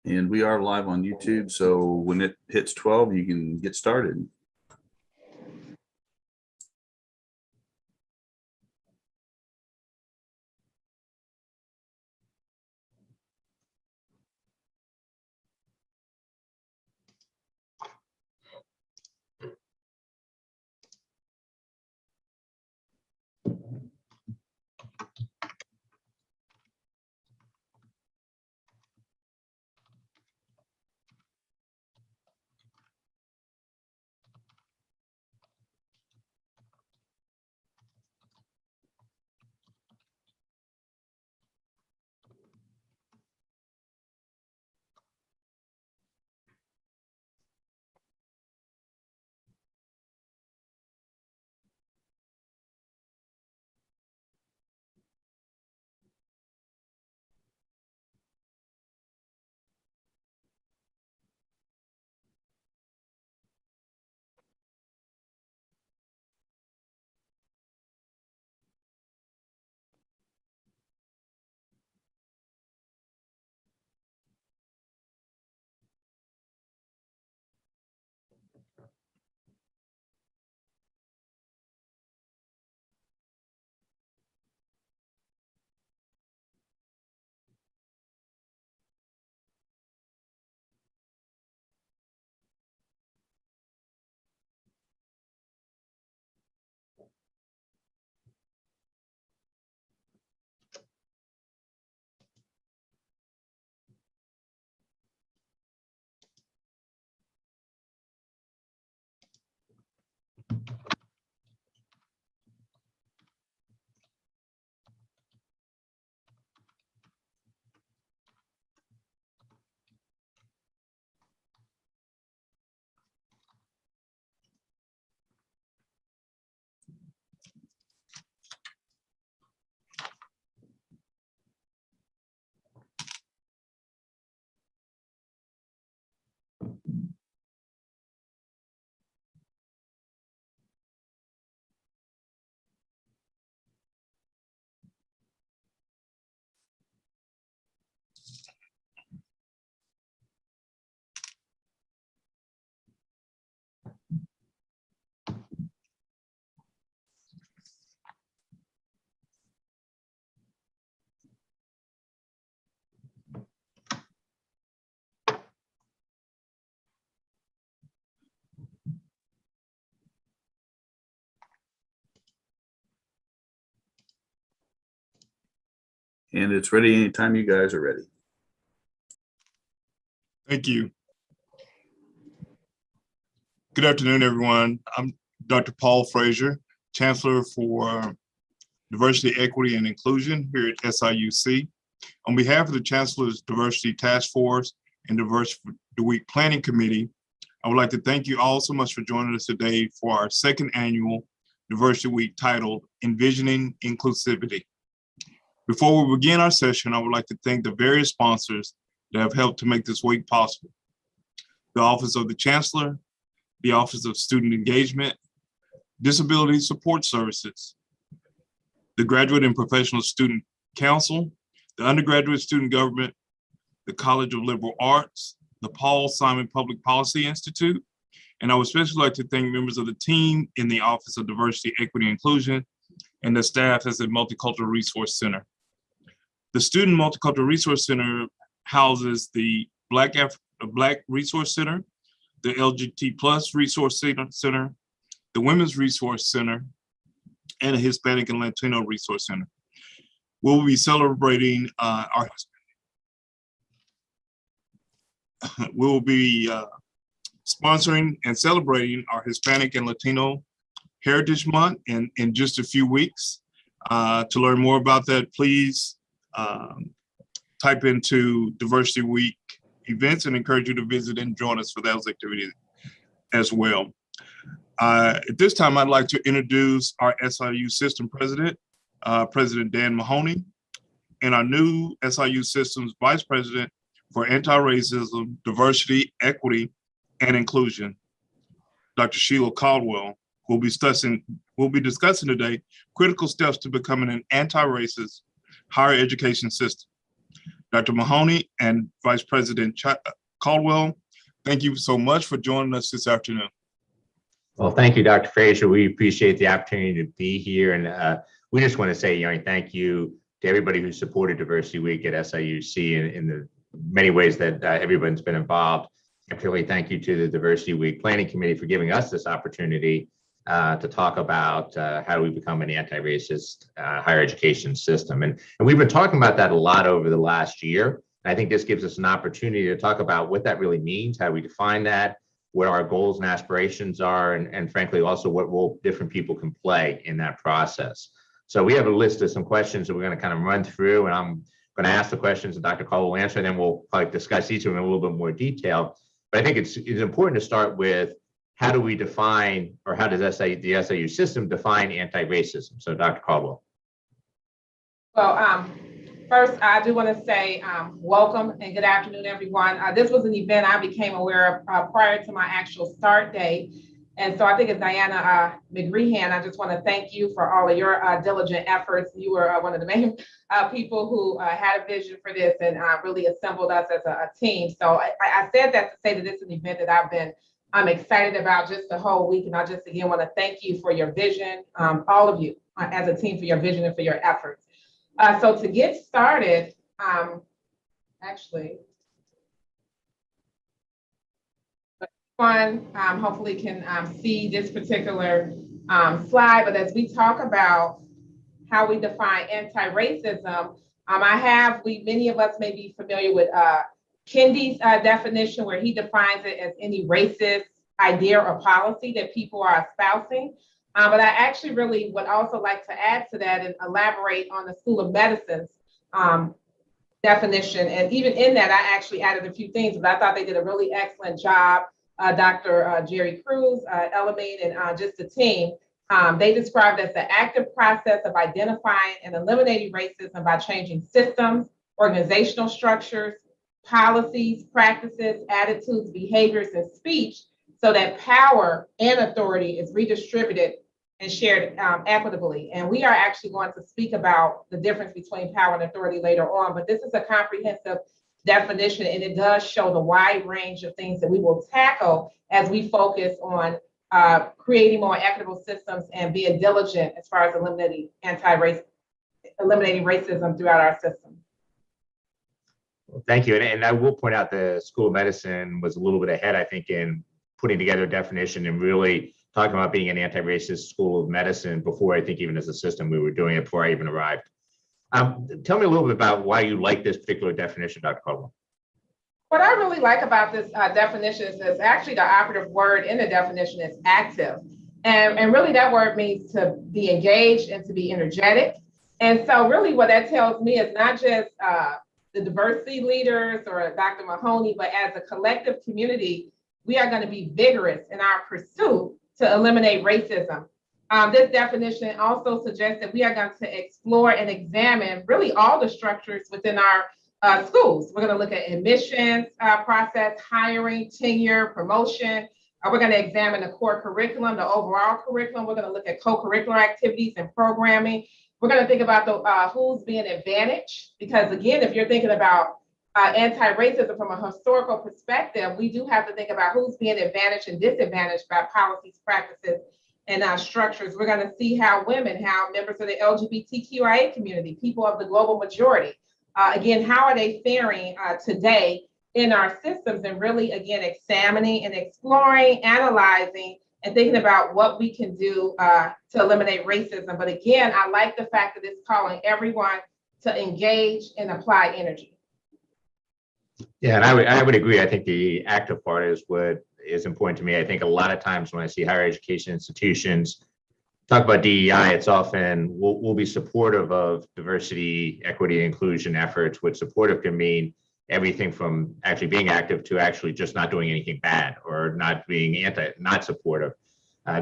And we are live on YouTube, so when it hits 12, you can get started. And it's ready anytime you guys are ready. Thank you. Good afternoon, everyone. I'm Dr. Paul Frazier, Chancellor for Diversity, Equity, and Inclusion here at SIUC. On behalf of the Chancellor's Diversity Task Force and Diversity Week Planning Committee, I would like to thank you all so much for joining us today for our second annual Diversity Week titled Envisioning Inclusivity. Before we begin our session, I would like to thank the various sponsors that have helped to make this week possible. The Office of the Chancellor, the Office of Student Engagement, Disability Support Services, the Graduate and Professional Student Council, the Undergraduate Student Government, the College of Liberal Arts, the Paul Simon Public Policy Institute, and I would especially like to thank members of the team in the Office of Diversity, Equity, and Inclusion, and the staff at the Multicultural Resource Center. The Student Multicultural Resource Center houses the Black Resource Center, the LGBT+ Resource Center, the Women's Resource Center, and a Hispanic and Latino Resource Center. We'll be celebrating sponsoring and celebrating our Hispanic and Latino Heritage Month in just a few weeks. To learn more about that, please type into Diversity Week events and encourage you to visit and join us for those activities as well. At this time, I'd like to introduce our SIU System President, President Dan Mahoney, and our new SIU Systems Vice President for Anti-Racism, Diversity, Equity, and Inclusion, Dr. Sheila Caldwell, who will be discussing today critical steps to becoming an anti-racist higher education system. Dr. Mahoney, and Vice President Caldwell. Thank you so much for joining us this afternoon. Well, thank you, Dr. Frazier. We appreciate the opportunity to be here. And we just want to say, thank you to everybody who supported Diversity Week at SIUC in the many ways that everyone's been involved. And particularly thank you to the Diversity Week Planning Committee for giving us this opportunity to talk about how do we become an anti-racist higher education system. And we've been talking about that a lot over the last year. And I think this gives us an opportunity to talk about what that really means, how we define that, what our goals and aspirations are, and frankly, also what role different people can play in that process. So we have a list of some questions that we're going to kind of run through, and I'm going to ask the questions and Dr. Caldwell will answer, and then we'll probably discuss each of them in a little bit more detail. But I think it's important to start with how do we define, or how does the SIU system define anti-racism? So Dr. Caldwell. Well, first, I do want to say welcome and good afternoon, everyone. This was an event I became aware of prior to my actual start date. And so I think it's Diana McGreehan. I just want to thank you for all of your diligent efforts. You were one of the main people who had a vision for this and really assembled us as a team. So I said that to say that this is an event that I'm excited about just the whole week. And I just, again, want to thank you for your vision, all of you as a team, for your vision and for your efforts. So to get started, hopefully can see this particular slide, but as we talk about how we define anti-racism, many of us may be familiar with Kendi's definition, where he defines it as any racist idea or policy that people are espousing. But I actually really would also like to add to that and elaborate on the School of Medicine's definition. And even in that, I actually added a few things, but I thought they did a really excellent job. Dr. Jerry Cruz, Elamine, and just the team, they described as the active process of identifying and eliminating racism by changing systems, organizational structures, policies, practices, attitudes, behaviors, and speech, so that power and authority is redistributed and shared equitably. And we are actually going to speak about the difference between power and authority later on, but this is a comprehensive definition, and it does show the wide range of things that we will tackle as we focus on creating more equitable systems and being diligent as far as eliminating racism throughout our system. Well, thank you. And I will point out the School of Medicine was a little bit ahead, I think, in putting together a definition and really talking about being an anti-racist School of Medicine before, I think, even as a system, we were doing it before I even arrived. Tell me a little bit about why you like this particular definition, Dr. Caldwell. What I really like about this definition is actually the operative word in the definition is active. And really that word means to be engaged and to be energetic. And so really what that tells me is not just the diversity leaders or Dr. Mahoney, but as a collective community, we are going to be vigorous in our pursuit to eliminate racism. This definition also suggests that we are going to explore and examine really all the structures within our schools. We're going to look at admissions process, hiring, tenure, promotion. We're going to examine the core curriculum, the overall curriculum. We're going to look at co-curricular activities and programming. We're going to think about the who's being advantaged, because again, if you're thinking about anti-racism from a historical perspective, we do have to think about who's being advantaged and disadvantaged by policies, practices, and structures. We're going to see how women, how members of the LGBTQIA community, people of the global majority, again, how are they faring today in our systems, and really, again, examining and exploring, analyzing, and thinking about what we can do to eliminate racism. But again, I like the fact that it's calling everyone to engage and apply energy. Yeah, and I would agree. I think the active part is what is important to me. I think a lot of times when I see higher education institutions talk about DEI, it's often we'll be supportive of diversity, equity, and inclusion efforts, which supportive can mean everything from actually being active to actually just not doing anything bad or not being not supportive.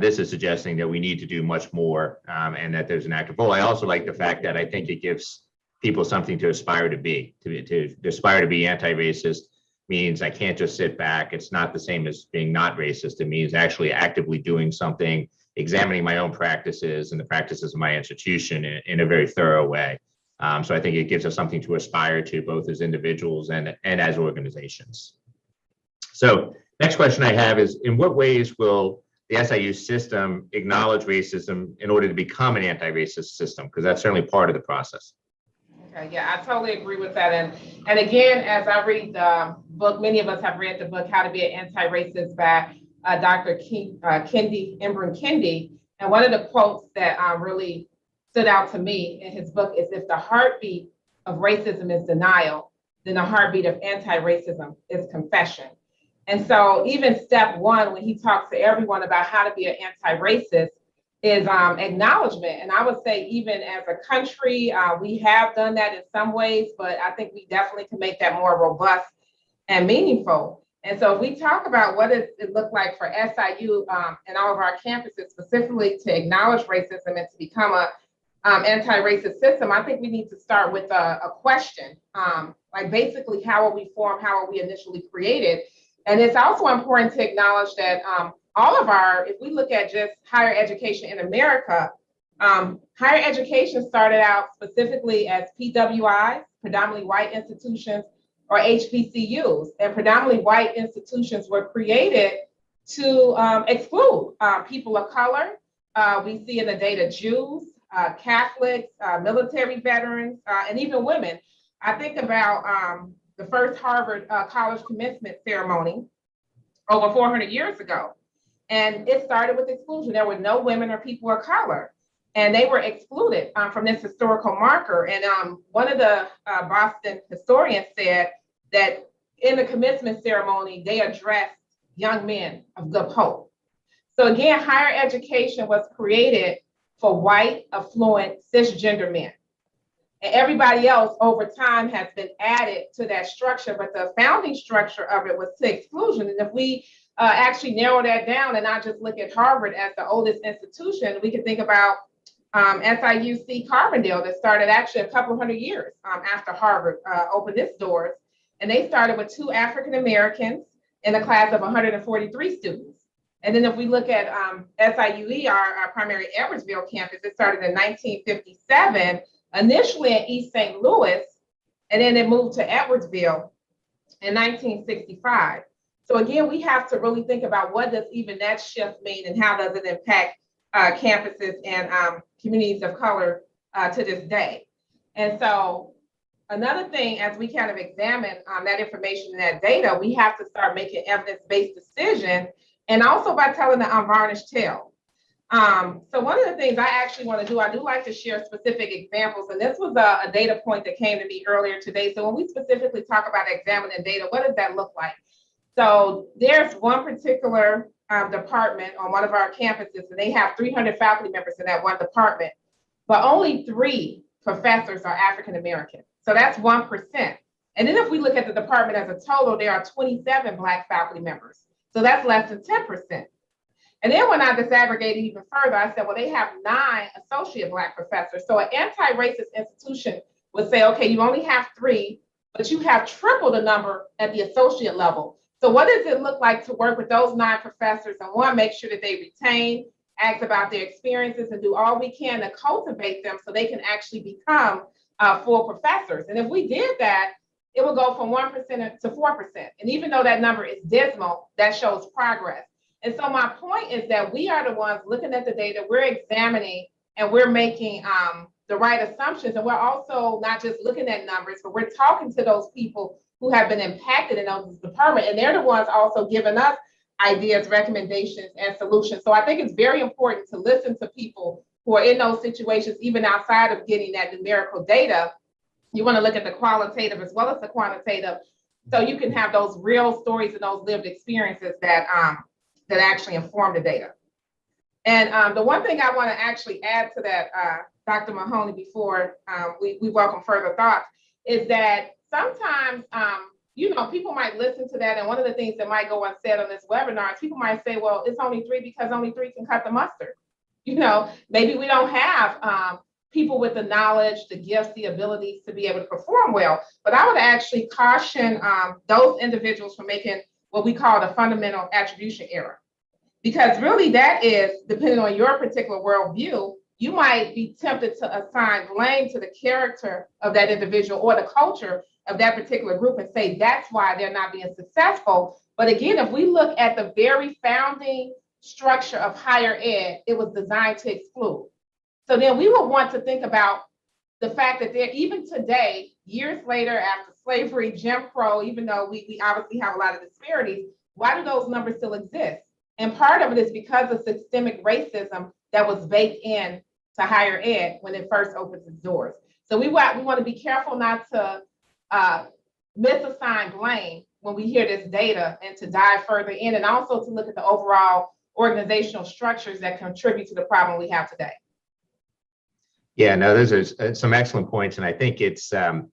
This is suggesting that we need to do much more and that there's an active role. I also like the fact that I think it gives people something to aspire to be. To aspire to be anti-racist means I can't just sit back. It's not the same as being not racist. It means actually actively doing something, examining my own practices and the practices of my institution in a very thorough way. So I think it gives us something to aspire to, both as individuals and as organizations. So next question I have is, in what ways will the SIU system acknowledge racism in order to become an anti-racist system? Because that's certainly part of the process. Okay, yeah, I totally agree with that. And again, as I read the book, many of us have read the book, How to Be an Anti-Racist by Dr. Kendi, Imran Kendi. And one of the quotes that really stood out to me in his book is, if the heartbeat of racism is denial, then the heartbeat of anti-racism is confession. And so even step one, when he talks to everyone about how to be an anti-racist, is acknowledgement. And I would say, even as a country, we have done that in some ways, but I think we definitely can make that more robust and meaningful. And so if we talk about what does it look like for SIU and all of our campuses specifically to acknowledge racism and to become a anti-racist system, I think we need to start with a question, like basically, how are we formed? How are we initially created? And it's also important to acknowledge that all of our, if we look at just higher education in America, higher education started out specifically as PWIs, predominantly white institutions, or HBCUs, and predominantly white institutions were created to exclude people of color. We see in the data Jews, Catholics, military veterans, and even women. I think about the first Harvard college commencement ceremony over 400 years ago. And it started with exclusion. There were no women or people of color, and they were excluded from this historical marker. And one of the Boston historians said that in the commencement ceremony, they addressed young men of good hope. So again, higher education was created for white, affluent, cisgender men. And everybody else over time has been added to that structure, but the founding structure of it was to exclusion. And if we actually narrow that down and not just look at Harvard as the oldest institution, we can think about SIUC Carbondale that started actually a couple hundred years after Harvard opened its doors. And they started with 2 African Americans in a class of 143 students. And then if we look at SIUE, our primary Edwardsville campus, it started in 1957, initially in East St. Louis, and then it moved to Edwardsville in 1965. So again, we have to really think about what does even that shift mean and how does it impact campuses and communities of color to this day. And so another thing, as we kind of examine that information and that data, we have to start making evidence-based decisions, and also by telling the unvarnished tale. So one of the things I actually want to do, I do like to share specific examples, and this was a data point that came to me earlier today. So when we specifically talk about examining data, what does that look like? So there's one particular department on one of our campuses, and they have 300 faculty members in that one department, but only 3 professors are African American. So that's 1%. And then if we look at the department as a total, there are 27 Black faculty members. So that's less than 10%. And then when I disaggregated even further, I said, well, they have 9 associate Black professors. So an anti-racist institution would say, okay, you only have 3, but you have triple the number at the associate level. So what does it look like to work with those 9 professors and one, make sure that they retain, ask about their experiences, and do all we can to cultivate them so they can actually become full professors. And if we did that, it will go from 1% to 4%. And even though that number is dismal, that shows progress. And so my point is that we are the ones looking at the data, we're examining, and we're making the right assumptions. And we're also not just looking at numbers, but we're talking to those people who have been impacted in those departments. And they're the ones also giving us ideas, recommendations, and solutions. So I think it's very important to listen to people who are in those situations, even outside of getting that numerical data. You want to look at the qualitative as well as the quantitative, so you can have those real stories and those lived experiences that actually inform the data. And the one thing I want to actually add to that, Dr. Mahoney, before we welcome further thoughts, is that sometimes, people might listen to that, and one of the things that might go unsaid on this webinar is people might say, well, it's only 3 because only 3 can cut the mustard. Maybe we don't have people with the knowledge, the gifts, the abilities to be able to perform well. But I would actually caution those individuals from making what we call the fundamental attribution error. Because really that is, depending on your particular worldview, you might be tempted to assign blame to the character of that individual or the culture of that particular group and say that's why they're not being successful. But again, if we look at the very founding structure of higher ed, it was designed to exclude. So then we would want to think about the fact that there, even today, years later after slavery, Jim Crow, even though we obviously have a lot of disparities, why do those numbers still exist? And part of it is because of systemic racism that was baked in to higher ed when it first opened its doors. So we want to be careful not to misassign blame when we hear this data, and to dive further in, and also to look at the overall organizational structures that contribute to the problem we have today. Yeah, no, those are some excellent points. And I think it's, and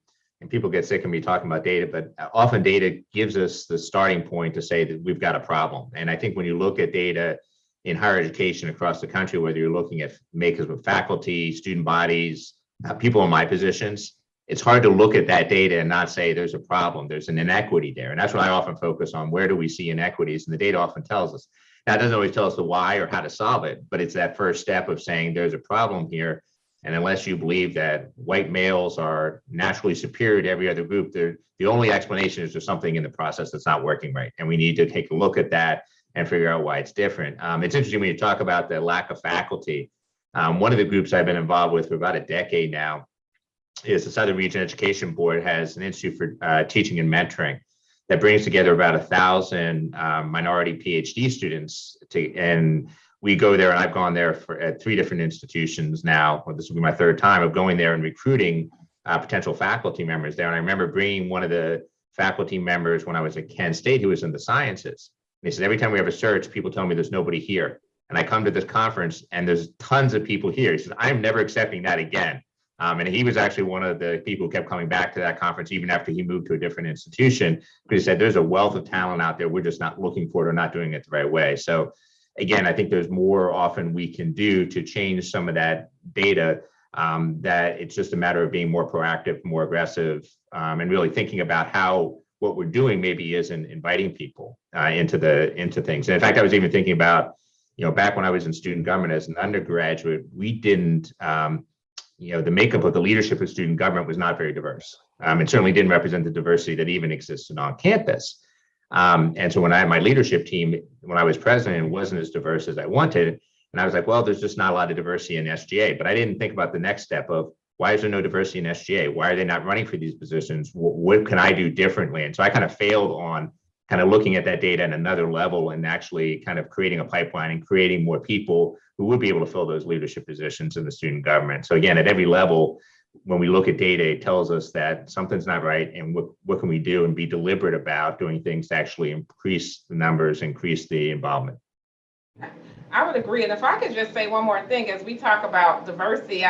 people get sick of me talking about data, but often data gives us the starting point to say that we've got a problem. And I think when you look at data in higher education across the country, whether you're looking at makers of faculty, student bodies, people in my positions, it's hard to look at that data and not say there's a problem, there's an inequity there. And that's what I often focus on. Where do we see inequities? And the data often tells us. Now, it doesn't always tell us the why or how to solve it, but it's that first step of saying there's a problem here. And unless you believe that white males are naturally superior to every other group, the only explanation is there's something in the process that's not working right. And we need to take a look at that and figure out why it's different. It's interesting when you talk about the lack of faculty. One of the groups I've been involved with for about a decade now is the Southern Region Education Board has an institute for teaching and mentoring that brings together about 1,000 minority PhD students and we go there, and I've gone there at 3 different institutions now. This will be my 3rd time of going there and recruiting potential faculty members there. And I remember bringing one of the faculty members when I was at Kent State who was in the sciences. And he said, every time we have a search, people tell me there's nobody here. And I come to this conference and there's tons of people here. He says, I'm never accepting that again. And he was actually one of the people who kept coming back to that conference even after he moved to a different institution, because he said, there's a wealth of talent out there. We're just not looking for it or not doing it the right way. So again, I think there's more often we can do to change some of that data, that it's just a matter of being more proactive, more aggressive, and really thinking about how what we're doing maybe isn't inviting people into things. And in fact, I was even thinking about, back when I was in student government as an undergraduate, we didn't, the makeup of the leadership of student government was not very diverse. It certainly didn't represent the diversity that even existed on campus. And so when I had my leadership team, when I was president, it wasn't as diverse as I wanted. And I was like, well, there's just not a lot of diversity in SGA. But I didn't think about the next step of why is there no diversity in SGA? Why are they not running for these positions? What can I do differently? And so I kind of failed on kind of looking at that data at another level and actually kind of creating a pipeline and creating more people who would be able to fill those leadership positions in the student government. So again, at every level, when we look at data, it tells us that something's not right, and what can we do and be deliberate about doing things to actually increase the numbers, increase the involvement. I would agree. And if I could just say one more thing, as we talk about diversity,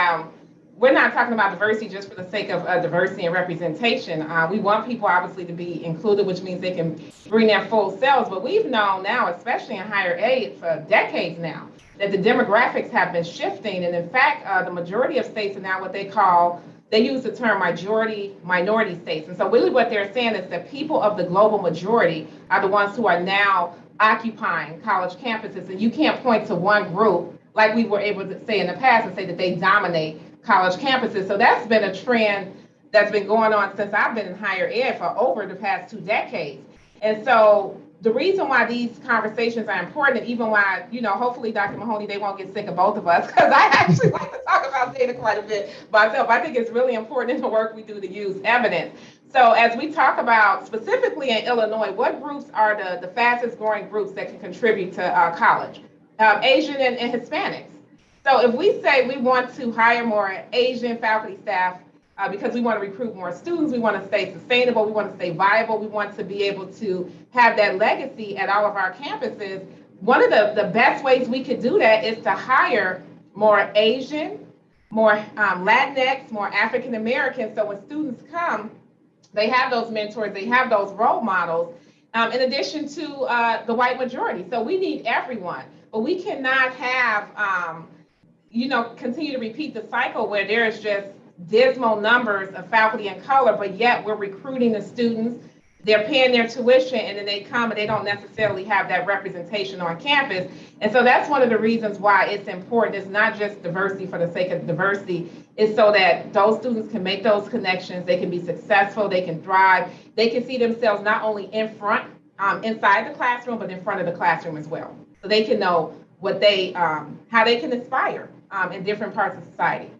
we're not talking about diversity just for the sake of diversity and representation. We want people obviously to be included, which means they can bring their full selves. But we've known now, especially in higher ed for decades now, that the demographics have been shifting. And in fact, the majority of states are now what they use the term minority states. And so really what they're saying is that people of the global majority are the ones who are now occupying college campuses. And you can't point to one group like we were able to say in the past and say that they dominate college campuses. So that's been a trend that's been going on since I've been in higher ed for over the past 2 decades. And so the reason why these conversations are important, and even why, hopefully Dr. Mahoney, they won't get sick of both of us, because I actually like to talk about data quite a bit myself. I think it's really important in the work we do to use evidence. So as we talk about specifically in Illinois, what groups are the fastest growing groups that can contribute to college? Asian and Hispanics. So if we say we want to hire more Asian faculty staff because we want to recruit more students, we want to stay sustainable, we want to stay viable, we want to be able to have that legacy at all of our campuses, one of the best ways we could do that is to hire more Asian, more Latinx, more African Americans. So when students come, they have those mentors, they have those role models, in addition to the white majority. So we need everyone, but we cannot have, continue to repeat the cycle where there's just dismal numbers of faculty and color, but yet we're recruiting the students. they're paying their tuition and then they come and they don't necessarily have that representation on campus. And so that's one of the reasons why it's important. It's not just diversity for the sake of diversity. It's so that those students can make those connections, they can be successful, they can thrive, they can see themselves not only in front, inside the classroom, but in front of the classroom as well. So they can know what they, how they can aspire in different parts of society.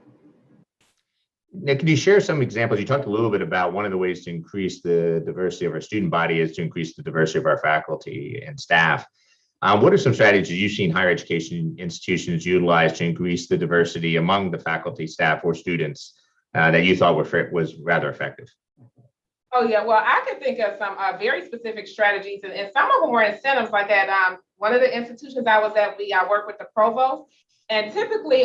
Now, can you share some examples? You talked a little bit about one of the ways to increase the diversity of our student body is to increase the diversity of our faculty and staff. What are some strategies you've seen higher education institutions utilize to increase the diversity among the faculty, staff, or students that you thought was rather effective? Oh, yeah. Well, I can think of some very specific strategies, and some of them were incentives. Like at one of the institutions I was at, we worked with the provost, and typically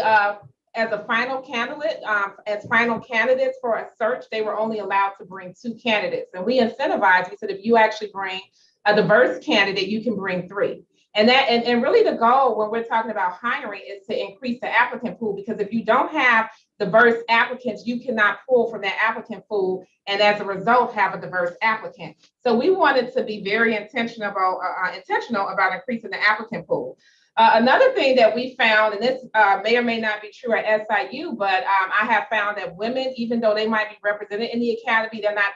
as a final candidate, as final candidates for a search, they were only allowed to bring 2 candidates. And we incentivized, we said, if you actually bring a diverse candidate, you can bring 3. And that, and really the goal when we're talking about hiring is to increase the applicant pool, because if you don't have diverse applicants, you cannot pull from that applicant pool and as a result have a diverse applicant. So we wanted to be very intentional about increasing the applicant pool. Another thing that we found, and this may or may not be true at SIU, but I have found that women, even though they might be represented in the academy, they're not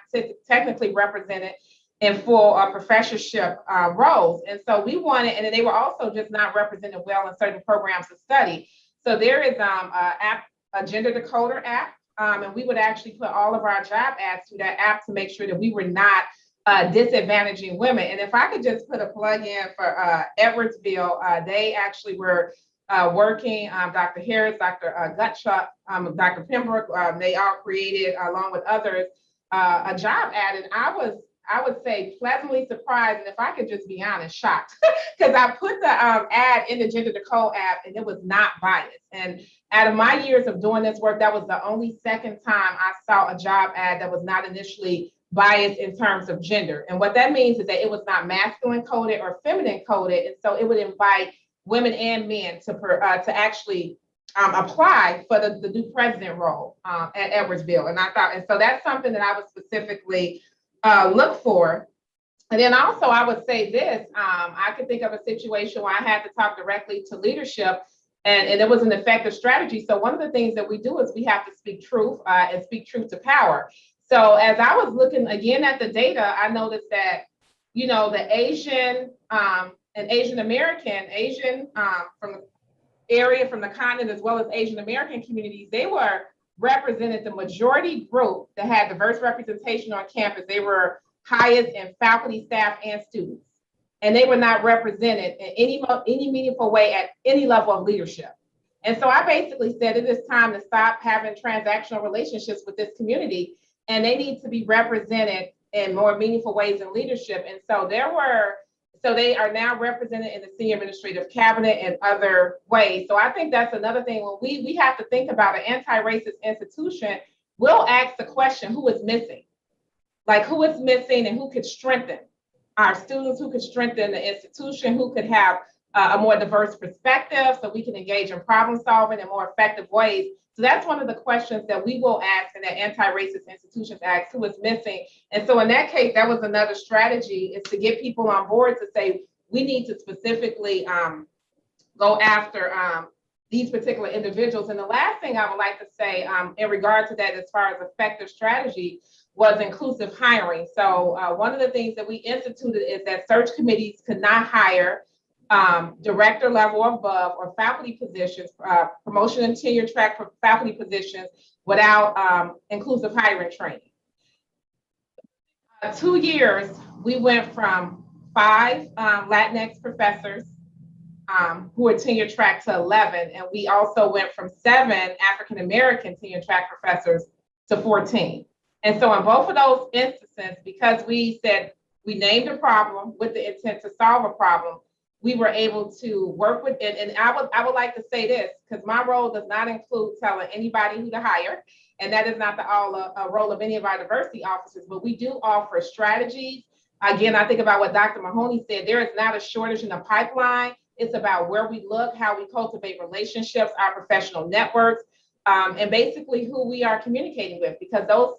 technically represented in full professorship roles. And so we wanted, and they were also just not represented well in certain programs of study. So there is a gender decoder app, and we would actually put all of our job ads through that app to make sure that we were not disadvantaging women. And if I could just put a plug in for Edwardsville, they actually were working, Dr. Harris, Dr. Gutschuk, Dr. Pembroke, they all created, along with others, a job ad. And I would say pleasantly surprised, and if I could just be honest, shocked, because I put the ad in the Gender Decode app and it was not biased. And out of my years of doing this work, that was the only second time I saw a job ad that was not initially biased in terms of gender. And what that means is that it was not masculine coded or feminine coded. And so it would invite women and men to actually apply for the new president role at Edwardsville. And I thought, and so that's something that I would specifically look for. And then also I would say this, I could think of a situation where I had to talk directly to leadership and it was an effective strategy. So one of the things that we do is we have to speak truth and speak truth to power. So as I was looking again at the data, I noticed that, you know, the Asian and Asian American, from the area, from the continent, as well as Asian American communities, they were represented the majority group that had diverse representation on campus. They were highest in faculty, staff, and students. And they were not represented in any meaningful way at any level of leadership. And so I basically said it is time to stop having transactional relationships with this community, and they need to be represented in more meaningful ways in leadership. And so they are now represented in the senior administrative cabinet and other ways. So I think that's another thing when we have to think about an anti-racist institution, we'll ask the question, who is missing? Like who is missing and who could strengthen our students, who could strengthen the institution, who could have a more diverse perspective so we can engage in problem solving in more effective ways. So that's one of the questions that we will ask and that anti-racist institutions ask, who is missing? And so in that case, that was another strategy, is to get people on board to say, we need to specifically go after these particular individuals. And the last thing I would like to say in regard to that, as far as effective strategy, was inclusive hiring. So one of the things that we instituted is that search committees could not hire director level or above or faculty positions, promotion and tenure track for faculty positions without inclusive hiring training. 2 years, we went from 5 Latinx professors who are tenure track to 11, and we also went from 7 African American tenure track professors to 14. And so in both of those instances, because we said we named a problem with the intent to solve a problem, we were able to work with it. And I would like to say this, because my role does not include telling anybody who to hire, and that is not the role of any of our diversity officers, but we do offer strategies. Again, I think about what Dr. Mahoney said, there is not a shortage in the pipeline. It's about where we look, how we cultivate relationships, our professional networks, and basically who we are communicating with, because those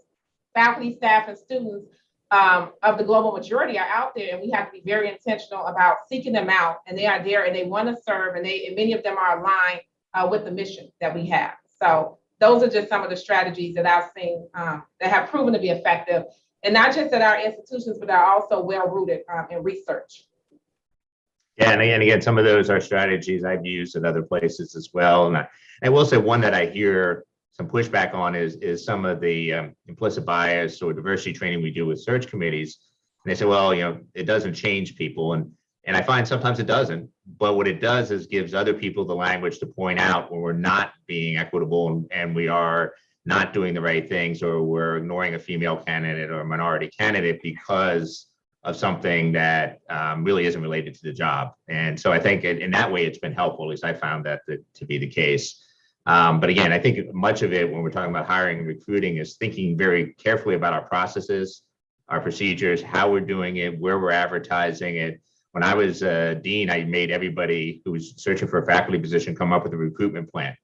faculty, staff, and students of the global majority are out there, and we have to be very intentional about seeking them out. And they are there, and they want to serve, and many of them are aligned with the mission that we have. So those are just some of the strategies that I've seen that have proven to be effective, and not just at our institutions, but are also well rooted in research. Yeah, and again, some of those are strategies I've used at other places as well. And I will say one that I hear some pushback on is some of the implicit bias or diversity training we do with search committees. And they say, well, it doesn't change people. And I find sometimes it doesn't. But what it does is gives other people the language to point out when we're not being equitable and we are not doing the right things, or we're ignoring a female candidate or a minority candidate because of something that really isn't related to the job. And so I think in that way, it's been helpful. At least I found that to be the case. But again, I think much of it when we're talking about hiring and recruiting is thinking very carefully about our processes, our procedures, how we're doing it, where we're advertising it. When I was dean, I made everybody who was searching for a faculty position come up with a recruitment plan.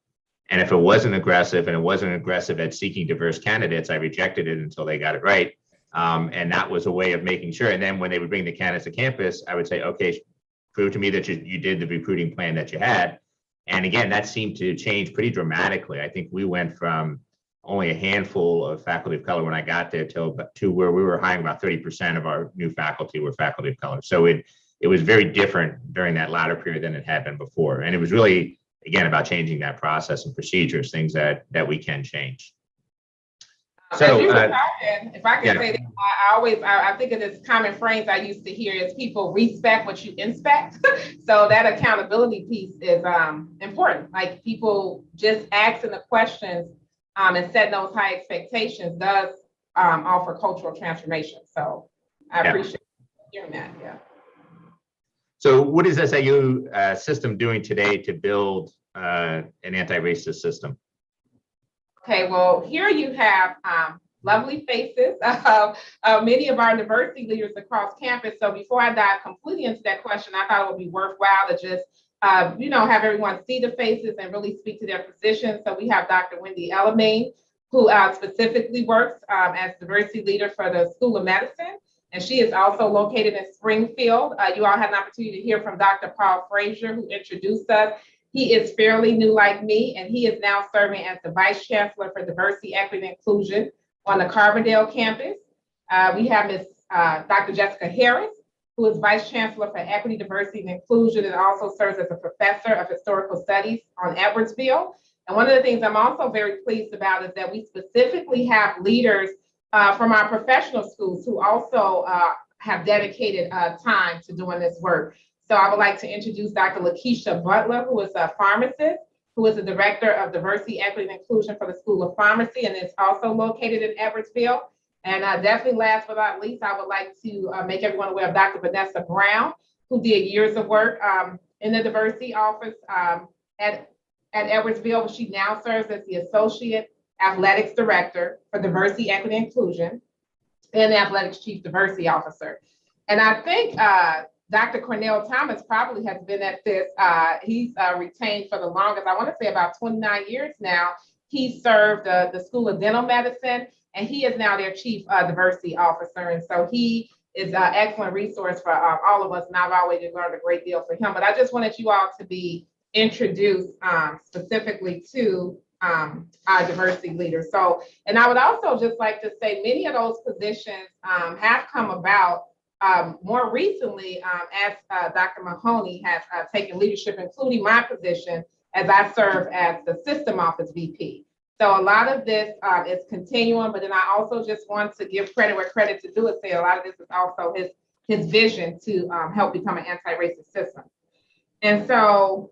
And if it wasn't aggressive and it wasn't aggressive at seeking diverse candidates, I rejected it until they got it right. And that was a way of making sure. And then when they would bring the candidates to campus, I would say, okay, prove to me that you did the recruiting plan that you had. And again, that seemed to change pretty dramatically. I think we went from only a handful of faculty of color when I got there to where we were hiring about 30% of our new faculty were faculty of color. So it was very different during that latter period than it had been before. And it was really, again, about changing that process and procedures, things that we can change. So, if I can say that, I think of this common phrase I used to hear is people respect what you inspect. So that accountability piece is important. Like people just asking the questions and setting those high expectations does offer cultural transformation. So I appreciate hearing that. Yeah. So what is SIU system doing today to build an anti-racist system? Okay, well, here you have lovely faces of many of our diversity leaders across campus. So before I dive completely into that question, I thought it would be worthwhile to just, have everyone see the faces and really speak to their positions. So we have Dr. Wendy Elamine, who specifically works as diversity leader for the School of Medicine. And she is also located in Springfield. You all had an opportunity to hear from Dr. Paul Frazier, who introduced us. He is fairly new like me, and he is now serving as the Vice Chancellor for Diversity, Equity, and Inclusion on the Carbondale campus. We have Ms. Dr. Jessica Harris, who is Vice Chancellor for Equity, Diversity, and Inclusion, and also serves as a Professor of Historical Studies on Edwardsville. And one of the things I'm also very pleased about is that we specifically have leaders from our professional schools who also have dedicated time to doing this work. So I would like to introduce Dr. Lakeisha Butler, who is a pharmacist, who is the Director of Diversity, Equity, and Inclusion for the School of Pharmacy, and is also located in Edwardsville. And definitely last but not least, I would like to make everyone aware of Dr. Vanessa Brown, who did years of work in the diversity office at Edwardsville. She now serves as the Associate Athletics Director for Diversity, Equity, and Inclusion, and the Athletics Chief Diversity Officer. And I think Dr. Cornell Thomas probably has been at this. He's retained for the longest, I want to say about 29 years now. He served the School of Dental Medicine, and he is now their Chief Diversity Officer. And so he is an excellent resource for all of us, and I've always learned a great deal from him. But I just wanted you all to be introduced specifically to our diversity leaders. So, and I would also just like to say many of those positions have come about more recently as Dr. Mahoney has taken leadership, including my position as I serve as the System Office VP. So a lot of this is continuing, but then I also just want to give credit where credit to do it. Say a lot of this is also his vision to help become an anti-racist system. And so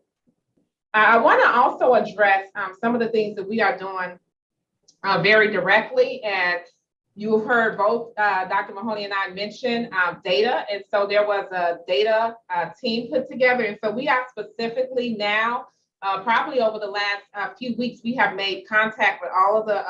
I want to also address some of the things that we are doing very directly. And you heard both Dr. Mahoney and I mention data. And so there was a data team put together. And so we are specifically now, probably over the last few weeks, we have made contact with all of the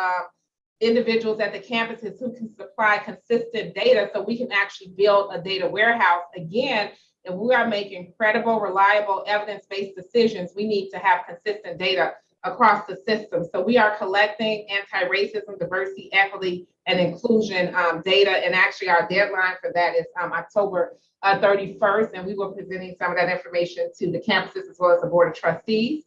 individuals at the campuses who can supply consistent data so we can actually build a data warehouse. Again, if we are making credible, reliable, evidence-based decisions, we need to have consistent data across the system. So we are collecting anti-racism, diversity, equity, and inclusion data. And actually our deadline for that is October 31st. And we will be presenting some of that information to the campuses as well as the Board of Trustees.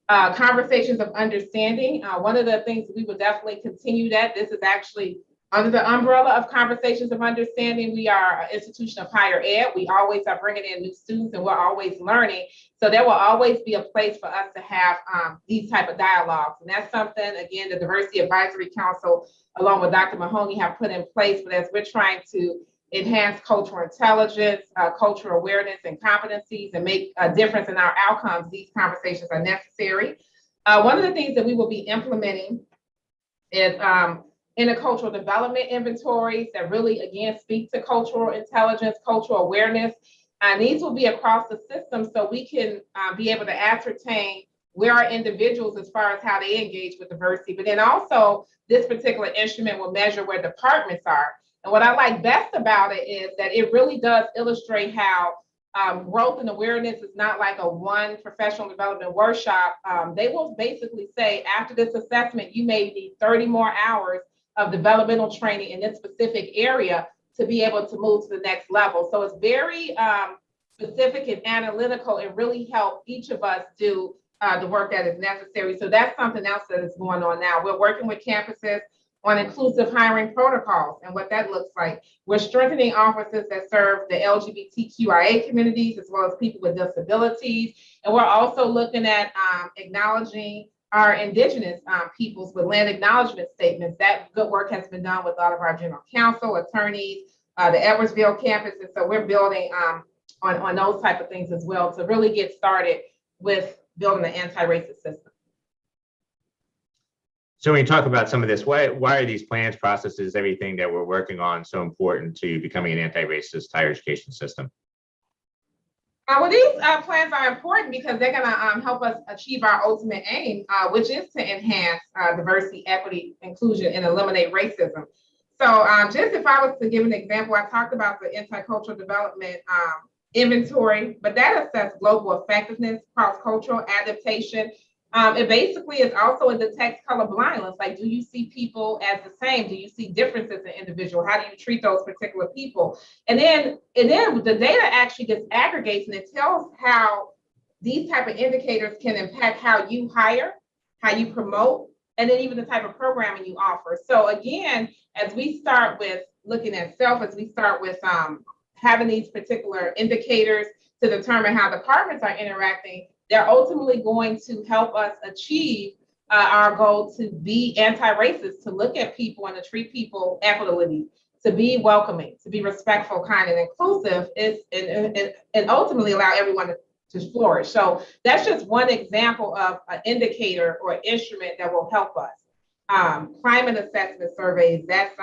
Conversations of understanding. One of the things we will definitely continue that. This is actually under the umbrella of conversations of understanding. We are an institution of higher ed. We always are bringing in new students and we're always learning. So there will always be a place for us to have these type of dialogues. And that's something, again, the Diversity Advisory Council, along with Dr. Mahoney, have put in place. But as we're trying to enhance cultural intelligence, cultural awareness and competencies and make a difference in our outcomes, these conversations are necessary. One of the things that we will be implementing is intercultural development inventories that really, again, speak to cultural intelligence, cultural awareness. And these will be across the system so we can be able to ascertain where are individuals as far as how they engage with diversity. But then also this particular instrument will measure where departments are. And what I like best about it is that it really does illustrate how growth and awareness is not like a one professional development workshop. They will basically say after this assessment, you may need 30 more hours of developmental training in this specific area to be able to move to the next level. So it's very specific and analytical and really help each of us do the work that is necessary. So that's something else that is going on now. We're working with campuses on inclusive hiring protocols and what that looks like. We're strengthening offices that serve the LGBTQIA communities as well as people with disabilities. And we're also looking at acknowledging our indigenous peoples with land acknowledgement statements. That good work has been done with all of our general counsel, attorneys, the Edwardsville campus. And so we're building on those type of things as well to really get started with building an anti-racist system. So when you talk about some of this, why are these plans, processes, everything that we're working on so important to becoming an anti-racist higher education system? Well, these plans are important because they're going to help us achieve our ultimate aim, which is to enhance diversity, equity, inclusion, and eliminate racism. So just if I was to give an example, I talked about the intercultural development inventory, but that assesses global effectiveness, cross-cultural adaptation. It basically is also it detects color blindness. Like, do you see people as the same? Do you see differences in individual? How do you treat those particular people? And then the data actually gets aggregates and it tells how these type of indicators can impact how you hire, how you promote, and then even the type of programming you offer. So again, as we start with looking at self, as we start with having these particular indicators to determine how departments are interacting, they're ultimately going to help us achieve our goal to be anti-racist, to look at people and to treat people equitably, to be welcoming, to be respectful, kind, and inclusive, and ultimately allow everyone to flourish. So that's just one example of an indicator or instrument that will help us. Climate assessment surveys, that's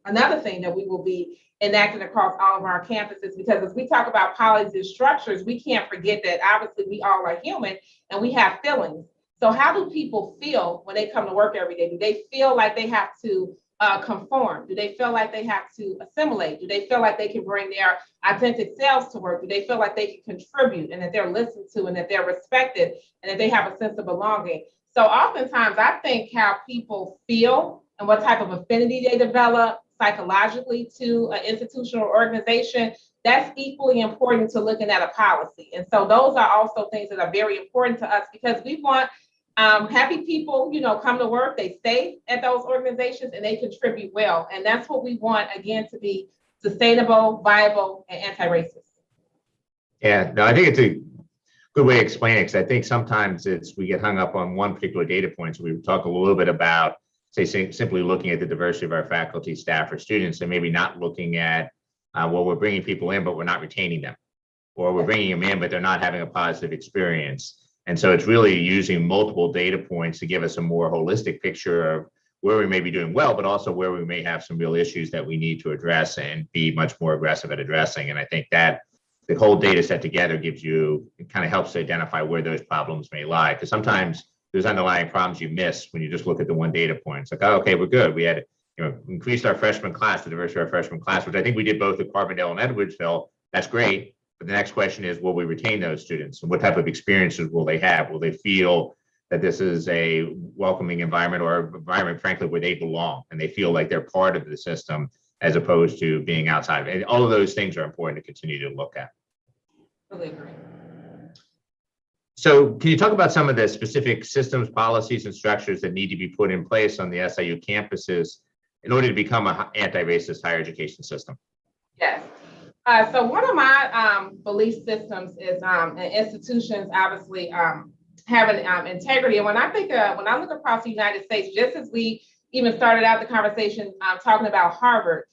another thing that we will be enacted across all of our campuses, because as we talk about policies and structures, we can't forget that obviously we all are human and we have feelings. So how do people feel when they come to work every day? Do they feel like they have to conform? Do they feel like they have to assimilate? Do they feel like they can bring their authentic selves to work? Do they feel like they can contribute and that they're listened to and that they're respected and that they have a sense of belonging? So oftentimes I think how people feel and what type of affinity they develop psychologically to an institutional organization, that's equally important to looking at a policy. And so those are also things that are very important to us because we want happy people, come to work, they stay at those organizations and they contribute well. And that's what we want, again, to be sustainable, viable, and anti-racist. Yeah, no, I think it's a good way to explain it because I think sometimes we get hung up on one particular data point. So we talk a little bit about, say, simply looking at the diversity of our faculty, staff, or students, and maybe not looking at, well, we're bringing people in, but we're not retaining them, or we're bringing them in, but they're not having a positive experience. And so it's really using multiple data points to give us a more holistic picture of where we may be doing well, but also where we may have some real issues that we need to address and be much more aggressive at addressing. And I think that the whole data set together it kind of helps to identify where those problems may lie. Because sometimes there's underlying problems you miss when you just look at the one data point. It's like, oh, okay, we're good. We had increased our freshman class, the diversity of our freshman class, which I think we did both at Carbondale and Edwardsville. That's great. But the next question is, will we retain those students? And what type of experiences will they have? Will they feel that this is a welcoming environment, or an environment, frankly, where they belong and they feel like they're part of the system as opposed to being outside of it. And all of those things are important to continue to look at. Really agree. So can you talk about some of the specific systems, policies, and structures that need to be put in place on the SIU campuses in order to become an anti-racist higher education system? Yes. So one of my belief systems is institutions obviously having integrity. And when I look across the United States, just as we even started out the conversation talking about Harvard,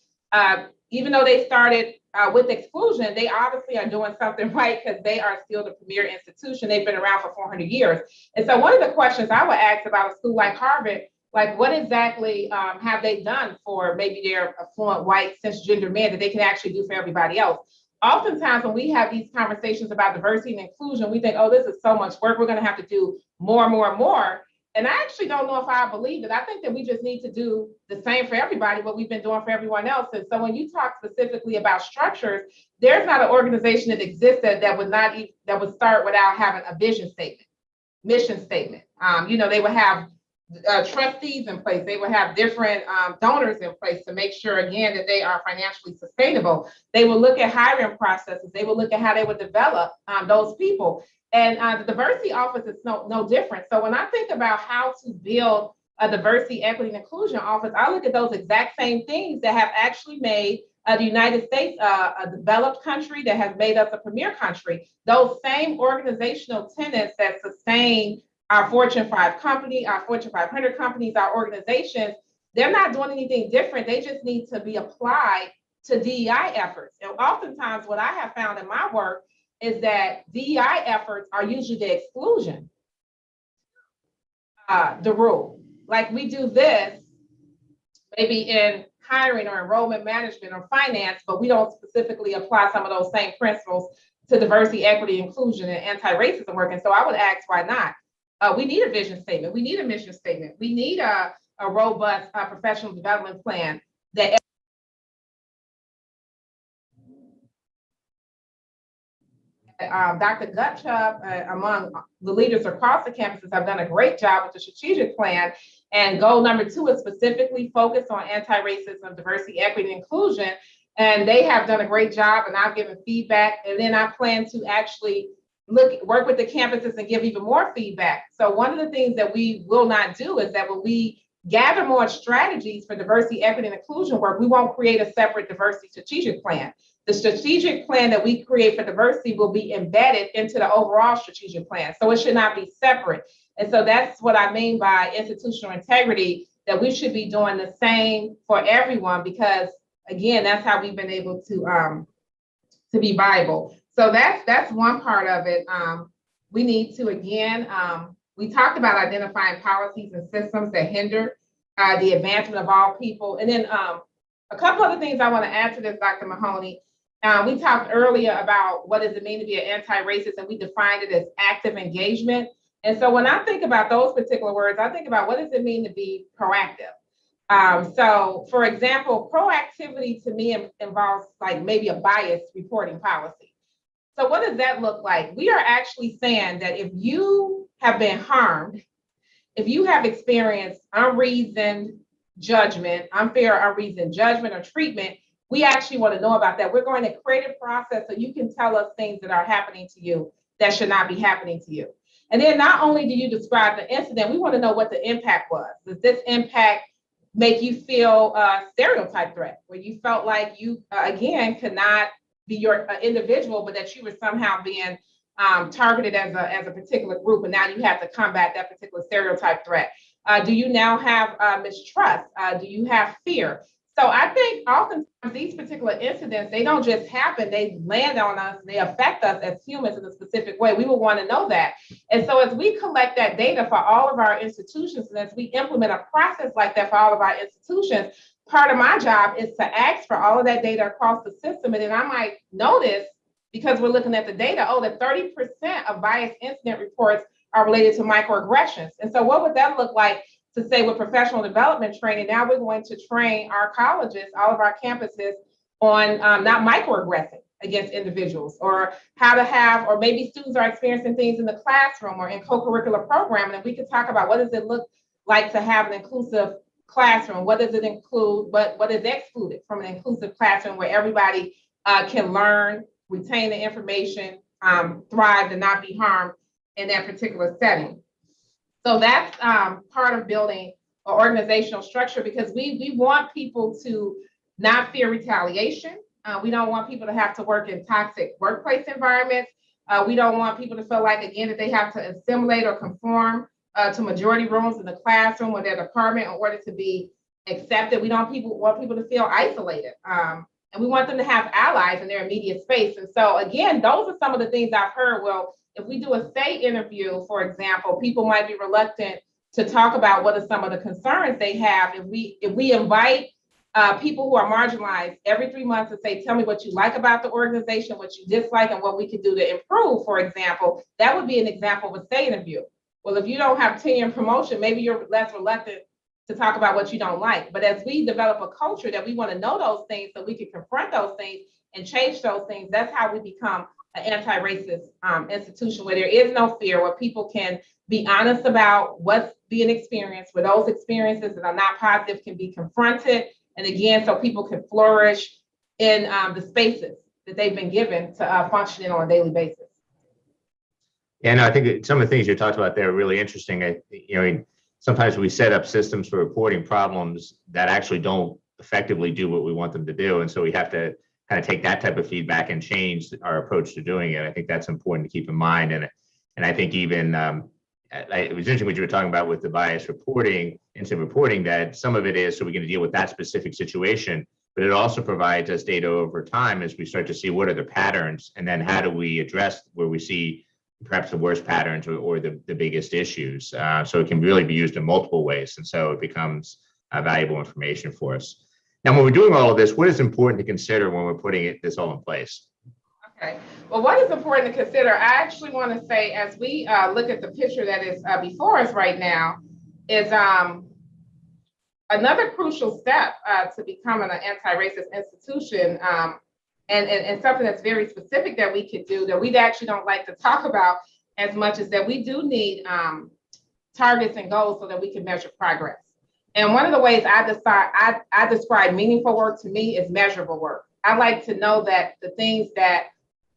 even though they started with exclusion, they obviously are doing something right because they are still the premier institution. They've been around for 400 years. And so one of the questions I would ask about a school like Harvard, like what exactly have they done for maybe their affluent white cisgender men that they can actually do for everybody else? Oftentimes when we have these conversations about diversity and inclusion, we think, oh, this is so much work. We're going to have to do more and more and more. And I actually don't know if I believe it. I think that we just need to do the same for everybody, what we've been doing for everyone else. And so when you talk specifically about structures, there's not an organization that existed that would start without having a vision statement, mission statement. They would have trustees in place. They would have different donors in place to make sure, again, that they are financially sustainable. They will look at hiring processes. They will look at how they would develop those people. And the diversity office is no different. So when I think about how to build a diversity, equity, and inclusion office, I look at those exact same things that have actually made the United States a developed country, that has made us a premier country. Those same organizational tenets that sustain our Fortune 5 company, our Fortune 500 companies, our organizations, they're not doing anything different. They just need to be applied to DEI efforts. And oftentimes what I have found in my work is that DEI efforts are usually the exclusion, the rule. Like we do this maybe in hiring or enrollment management or finance, but we don't specifically apply some of those same principles to diversity, equity, inclusion, and anti-racism work. And so I would ask, why not? We need a vision statement. We need a mission statement. We need a robust professional development plan that Dr. Gutchup, among the leaders across the campuses, have done a great job with the strategic plan. And goal number 2 is specifically focused on anti-racism, diversity, equity, and inclusion. And they have done a great job, and I've given feedback. And then I plan to actually work with the campuses and give even more feedback. So one of the things that we will not do is that when we gather more strategies for diversity, equity, and inclusion work, we won't create a separate diversity strategic plan. The strategic plan that we create for diversity will be embedded into the overall strategic plan. So it should not be separate. And so that's what I mean by institutional integrity, that we should be doing the same for everyone, because again, that's how we've been able to be viable. So that's one part of it. We need to, again, we talked about identifying policies and systems that hinder the advancement of all people. And then a couple other things I want to add to this, Dr. Mahoney. We talked earlier about what does it mean to be an anti-racist, and we defined it as active engagement. And so when I think about those particular words, I think about what does it mean to be proactive? So for example, proactivity to me involves like maybe a bias reporting policy. So what does that look like? We are actually saying that if you have been harmed, if you have experienced unreasoned judgment, unfair or unreasoned judgment or treatment, we actually want to know about that. We're going to create a process so you can tell us things that are happening to you that should not be happening to you. And then not only do you describe the incident, we want to know what the impact was. Does this impact make you feel a stereotype threat, where you felt like you, again, could not be your individual, but that you were somehow being targeted as a particular group, and now you have to combat that particular stereotype threat? Do you now have mistrust? Do you have fear? So I think oftentimes these particular incidents, they don't just happen, they land on us, they affect us as humans in a specific way. We will want to know that. And so as we collect that data for all of our institutions, and as we implement a process like that for all of our institutions, part of my job is to ask for all of that data across the system. And then I might notice, because we're looking at the data, oh, that 30% of bias incident reports are related to microaggressions. And so what would that look like to say with professional development training? Now we're going to train our colleges, all of our campuses, on not microaggressing. against individuals, or how to have, or maybe students are experiencing things in the classroom or in co-curricular programming, and we could talk about what does it look like to have an inclusive classroom, what does it include, but what is excluded from an inclusive classroom where everybody can learn, retain the information, thrive, and not be harmed in that particular setting. So that's part of building an organizational structure, because we want people to not fear retaliation. We don't want people to have to work in toxic workplace environments. We don't want people to feel like, again, that they have to assimilate or conform to majority rooms in the classroom or their department in order to be accepted. We don't want people to feel isolated. And we want them to have allies in their immediate space. And so, again, those are some of the things I've heard. Well, if we do a say interview, for example, people might be reluctant to talk about what are some of the concerns they have. If we invite people who are marginalized every 3 months and say, tell me what you like about the organization, what you dislike, and what we can do to improve, for example, that would be an example of a say interview. Well, if you don't have tenure and promotion, maybe you're less reluctant to talk about what you don't like. But as we develop a culture that we want to know those things so we can confront those things and change those things, that's how we become an anti-racist institution where there is no fear, where people can be honest about what's being experienced, where those experiences that are not positive can be confronted. And again, so people can flourish in the spaces that they've been given to function in on a daily basis. Yeah, no, I think some of the things you talked about there are really interesting. Sometimes we set up systems for reporting problems that actually don't effectively do what we want them to do. And so we have to kind of take that type of feedback and change our approach to doing it. I think that's important to keep in mind. And I think even it was interesting what you were talking about with the bias reporting, incident reporting, that some of it is so we can deal with that specific situation, but it also provides us data over time as we start to see what are the patterns, and then how do we address where we see perhaps the worst patterns or the biggest issues. So it can really be used in multiple ways. And so it becomes valuable information for us. Now, when we're doing all of this, what is important to consider when we're putting this all in place? Okay. Well, what is important to consider, I actually want to say, as we look at the picture that is before us right now, is another crucial step to becoming an anti-racist institution, and something that's very specific that we could do that we actually don't like to talk about as much, is that we do need targets and goals so that we can measure progress. And one of the ways I describe meaningful work to me is measurable work. I like to know that the things that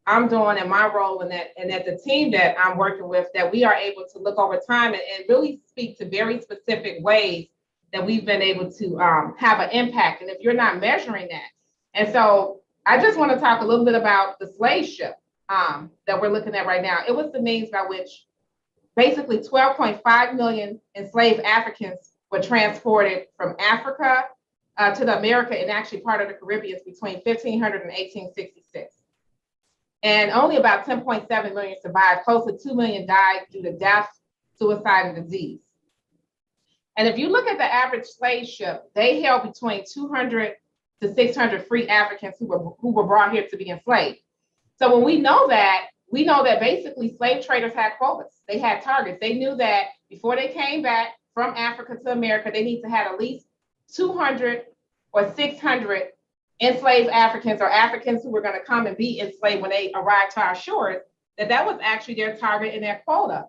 I'm doing in my role and that the team that I'm working with, that we are able to look over time and really speak to very specific ways that we've been able to have an impact. And if you're not measuring that, and so I just want to talk a little bit about the slave ship that we're looking at right now. It was the means by which basically 12.5 million enslaved Africans were transported from Africa to the America, and actually part of the Caribbean between 1500 and 1866. And only about 10.7 million survived. Close to 2 million died due to death, suicide, and disease. And if you look at the average slave ship, they held between 200 to 600 free Africans who were brought here to be enslaved. So when we know that basically slave traders had quotas. They had targets. They knew that before they came back from Africa to America, they need to have at least 200 or 600 enslaved Africans, or Africans who were going to come and be enslaved when they arrived to our shores, that was actually their target and their quota.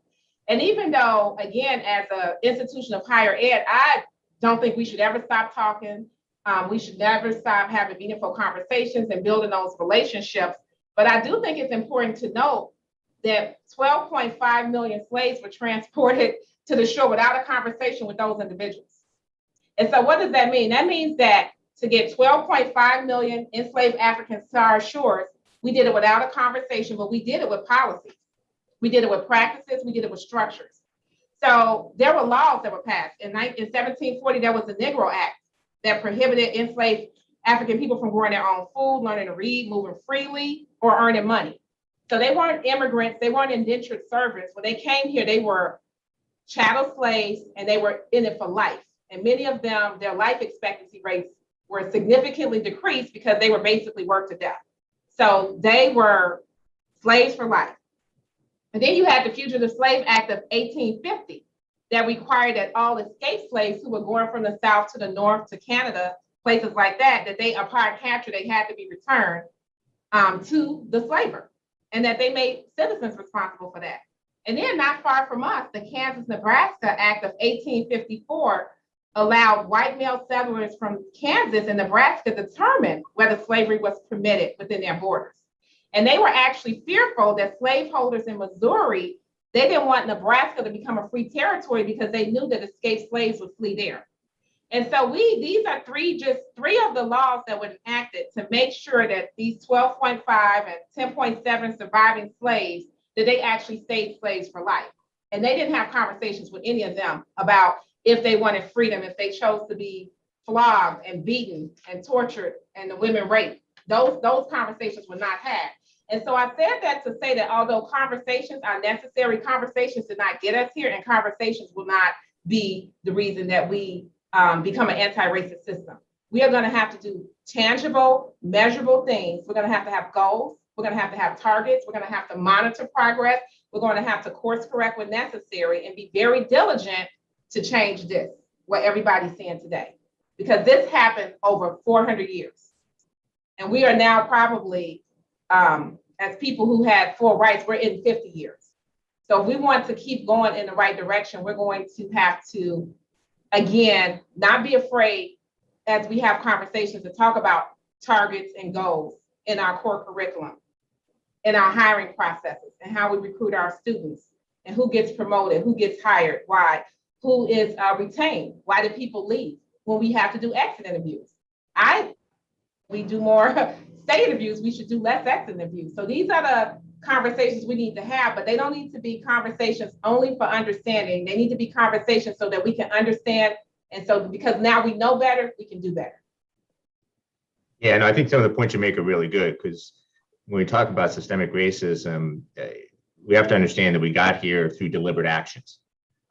And even though, again, as an institution of higher ed, I don't think we should ever stop talking. We should never stop having meaningful conversations and building those relationships. But I do think it's important to note that 12.5 million slaves were transported to the shore without a conversation with those individuals. And so what does that mean? That means that to get 12.5 million enslaved Africans to our shores, we did it without a conversation, but we did it with policies. We did it with practices. We did it with structures. So there were laws that were passed. In 1740, there was the Negro Act that prohibited enslaved African people from growing their own food, learning to read, moving freely, or earning money. So they weren't immigrants. They weren't indentured servants. When they came here, they were chattel slaves, and they were in it for life. And many of them, their life expectancy rates were significantly decreased because they were basically worked to death. So they were slaves for life. And then you had the Fugitive Slave Act of 1850 that required that all escaped slaves who were going from the South to the North to Canada, places like that, that they, upon capture, they had to be returned. to the slaver, and that they made citizens responsible for that. And then not far from us, the Kansas-Nebraska Act of 1854 allowed white male settlers from Kansas and Nebraska to determine whether slavery was permitted within their borders. And they were actually fearful that slaveholders in Missouri, they didn't want Nebraska to become a free territory because they knew that escaped slaves would flee there. And so these are three of the laws that were enacted to make sure that these 12.5 and 10.7 surviving slaves, that they actually stayed slaves for life. And they didn't have conversations with any of them about if they wanted freedom, if they chose to be flogged and beaten and tortured and the women raped. Those conversations were not had. And so I said that to say that although conversations are necessary, conversations did not get us here, and conversations will not be the reason that we become an anti-racist system. We are going to have to do tangible, measurable things. We're going to have goals. We're going to have targets. We're going to have to monitor progress. We're going to have to course correct when necessary and be very diligent to change this, what everybody's saying today, because this happened over 400 years. And we are now probably, as people who had full rights, we're in 50 years. So if we want to keep going in the right direction, we're going to have to, again, not be afraid as we have conversations to talk about targets and goals in our core curriculum, in our hiring processes, and how we recruit our students, and who gets promoted, who gets hired, why, who is retained, why do people leave when we have to do exit interviews. We do more stay interviews, we should do less exit interviews. So these are the conversations we need to have, but they don't need to be conversations only for understanding. They need to be conversations so that we can understand. And so because now we know better, we can do better. Yeah, and I think some of the points you make are really good, because when we talk about systemic racism, we have to understand that we got here through deliberate actions.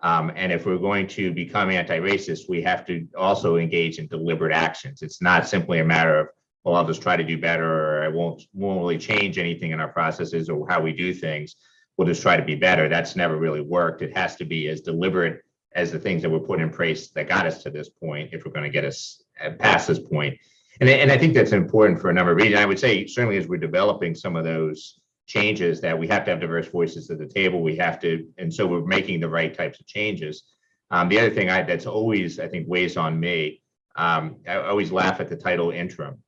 And if we're going to become anti-racist, we have to also engage in deliberate actions. It's not simply a matter of, well, I'll just try to do better, or I won't really change anything in our processes or how we do things. We'll just try to be better. That's never really worked. It has to be as deliberate as the things that were put in place that got us to this point, if we're going to get us past this point. And I think that's important for a number of reasons. I would say certainly as we're developing some of those changes, that we have to have diverse voices at the table. We have to, and so we're making the right types of changes. The other thing that's always, I think, weighs on me, I always laugh at the title interim,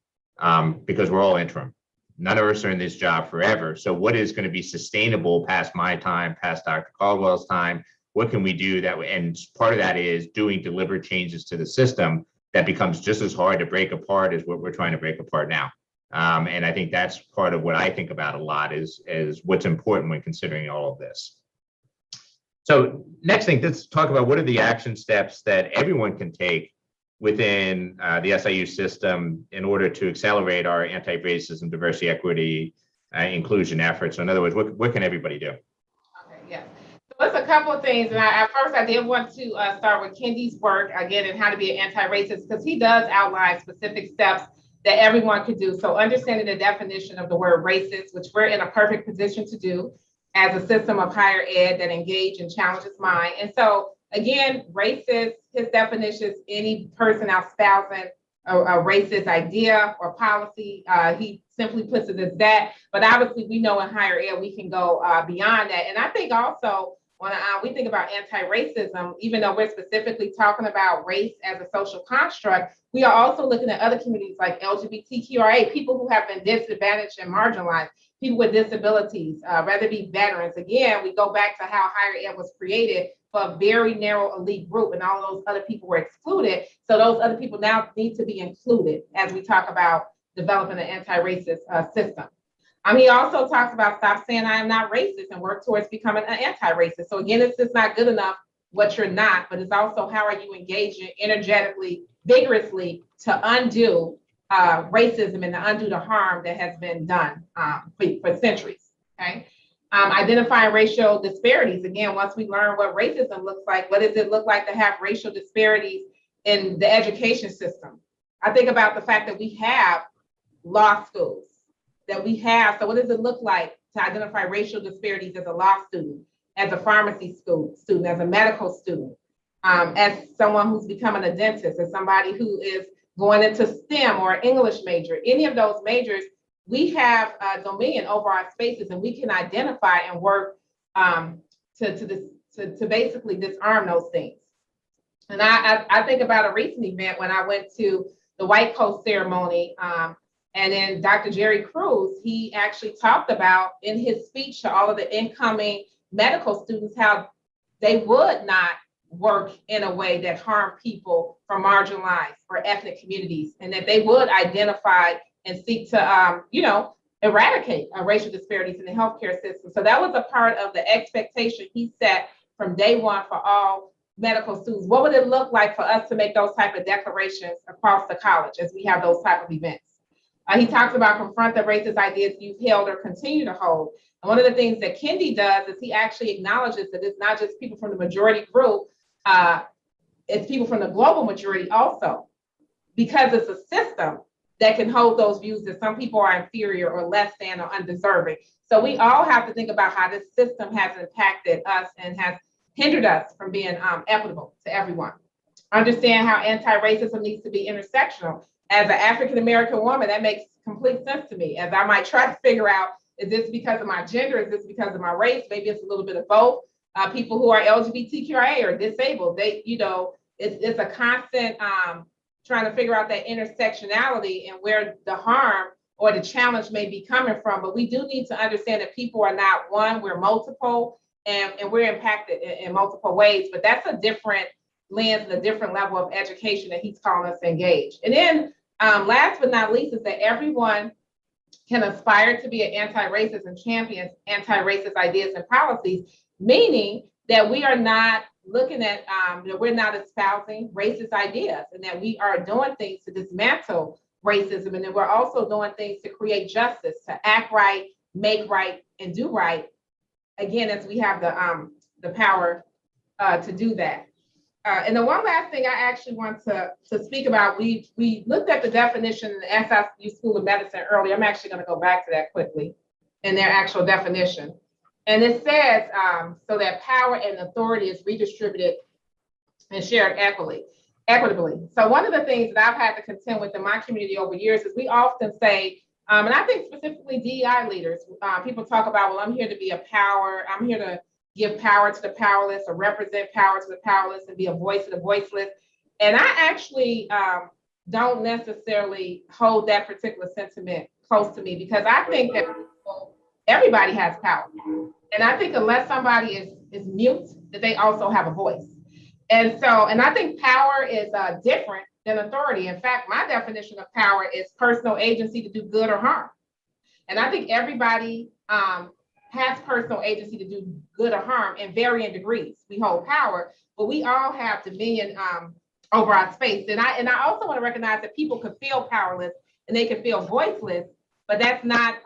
because we're all interim. None of us are in this job forever. So what is going to be sustainable past my time, past Dr. Caldwell's time? What can we do that? And part of that is doing deliberate changes to the system that becomes just as hard to break apart as what we're trying to break apart now. And I think that's part of what I think about a lot is what's important when considering all of this. So next thing, let's talk about what are the action steps that everyone can take within the SIU system in order to accelerate our anti-racism, diversity, equity, inclusion efforts. So in other words, what can everybody do? Okay, yes. So there's a couple of things. And at first I did want to start with Kendi's work again and how to be an anti-racist, because he does outline specific steps that everyone could do. So understanding the definition of the word racist, which we're in a perfect position to do as a system of higher ed that engage and challenges mind. And so again, racist, his definition is any person espousing a racist idea or policy. He simply puts it as that. But obviously we know in higher ed, we can go beyond that. And I think also when we think about anti-racism, even though we're specifically talking about race as a social construct, we are also looking at other communities like LGBTQIA, people who have been disadvantaged and marginalized, people with disabilities, whether it be veterans. Again, we go back to how higher ed was created for a very narrow elite group, and all of those other people were excluded. So those other people now need to be included as we talk about developing an anti-racist system. He also talks about stop saying I am not racist and work towards becoming an anti-racist. So again, it's just not good enough what you're not, but it's also how are you engaging energetically, vigorously to undo racism and to undo the harm that has been done for centuries, okay? Identifying racial disparities. Again, once we learn what racism looks like, what does it look like to have racial disparities in the education system? I think about the fact that we have law schools, that we have, so what does it look like to identify racial disparities as a law student, as a pharmacy student, as a medical student, as someone who's becoming a dentist, as somebody who is going into STEM or English major, any of those majors, we have dominion over our spaces, and we can identify and work to basically disarm those things. And I think about a recent event when I went to the White Coat ceremony, and then Dr. Jerry Cruz, he actually talked about in his speech to all of the incoming medical students how they would not work in a way that harmed people from marginalized or ethnic communities, and that they would identify and seek to, eradicate racial disparities in the healthcare system. So that was a part of the expectation he set from day one for all medical students. What would it look like for us to make those type of declarations across the college as we have those type of events? He talks about confront the racist ideas you've held or continue to hold. And one of the things that Kendi does is he actually acknowledges that it's not just people from the majority group, it's people from the global majority also, because it's a system that can hold those views that some people are inferior or less than or undeserving. So we all have to think about how this system has impacted us and has hindered us from being equitable to everyone. Understand how anti-racism needs to be intersectional. As an African-American woman, that makes complete sense to me, as I might try to figure out, is this because of my gender? Is this because of my race? Maybe it's a little bit of both. People who are LGBTQIA or disabled, it's a constant trying to figure out that intersectionality and where the harm or the challenge may be coming from. But we do need to understand that people are not one, we're multiple, and we're impacted in multiple ways. But that's a different lens and a different level of education that he's calling us to engage. And then last but not least is that everyone can aspire to be an anti-racist and champion anti-racist ideas and policies, meaning that we are not looking at, we're not espousing racist ideas, and that we are doing things to dismantle racism, and then we're also doing things to create justice, to act right, make right, and do right, again, as we have the power to do that. And the one last thing I actually want to speak about, we looked at the definition in the SIU School of Medicine earlier. I'm actually going to go back to that quickly in their actual definition. And it says, so that power and authority is redistributed and shared equitably. So one of the things that I've had to contend with in my community over years is we often say, and I think specifically DEI leaders, people talk about, well, I'm here to be a power, I'm here to give power to the powerless or represent power to the powerless and be a voice to the voiceless. And I actually don't necessarily hold that particular sentiment close to me, because I think that everybody has power. And I think unless somebody is mute, that they also have a voice. And I think power is different than authority. In fact, my definition of power is personal agency to do good or harm. And I think everybody has personal agency to do good or harm in varying degrees. We hold power, but we all have dominion over our space. And I also want to recognize that people can feel powerless and they can feel voiceless, but that's not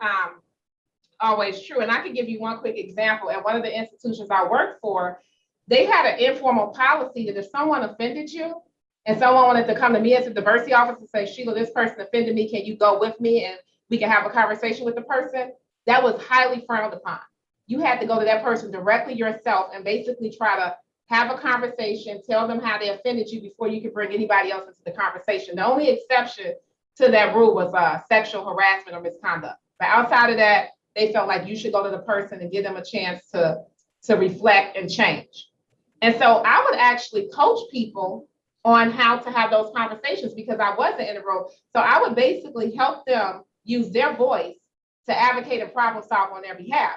always true. And I can give you one quick example. At one of the institutions I worked for, they had an informal policy that if someone offended you and someone wanted to come to me as a diversity officer and say, Sheila, this person offended me, can you go with me and we can have a conversation with the person? That was highly frowned upon. You had to go to that person directly yourself and basically try to have a conversation, tell them how they offended you before you could bring anybody else into the conversation. The only exception to that rule was sexual harassment or misconduct. But outside of that, they felt like you should go to the person and give them a chance to reflect and change. And so I would actually coach people on how to have those conversations because I wasn't in the role. So I would basically help them use their voice to advocate and problem solve on their behalf.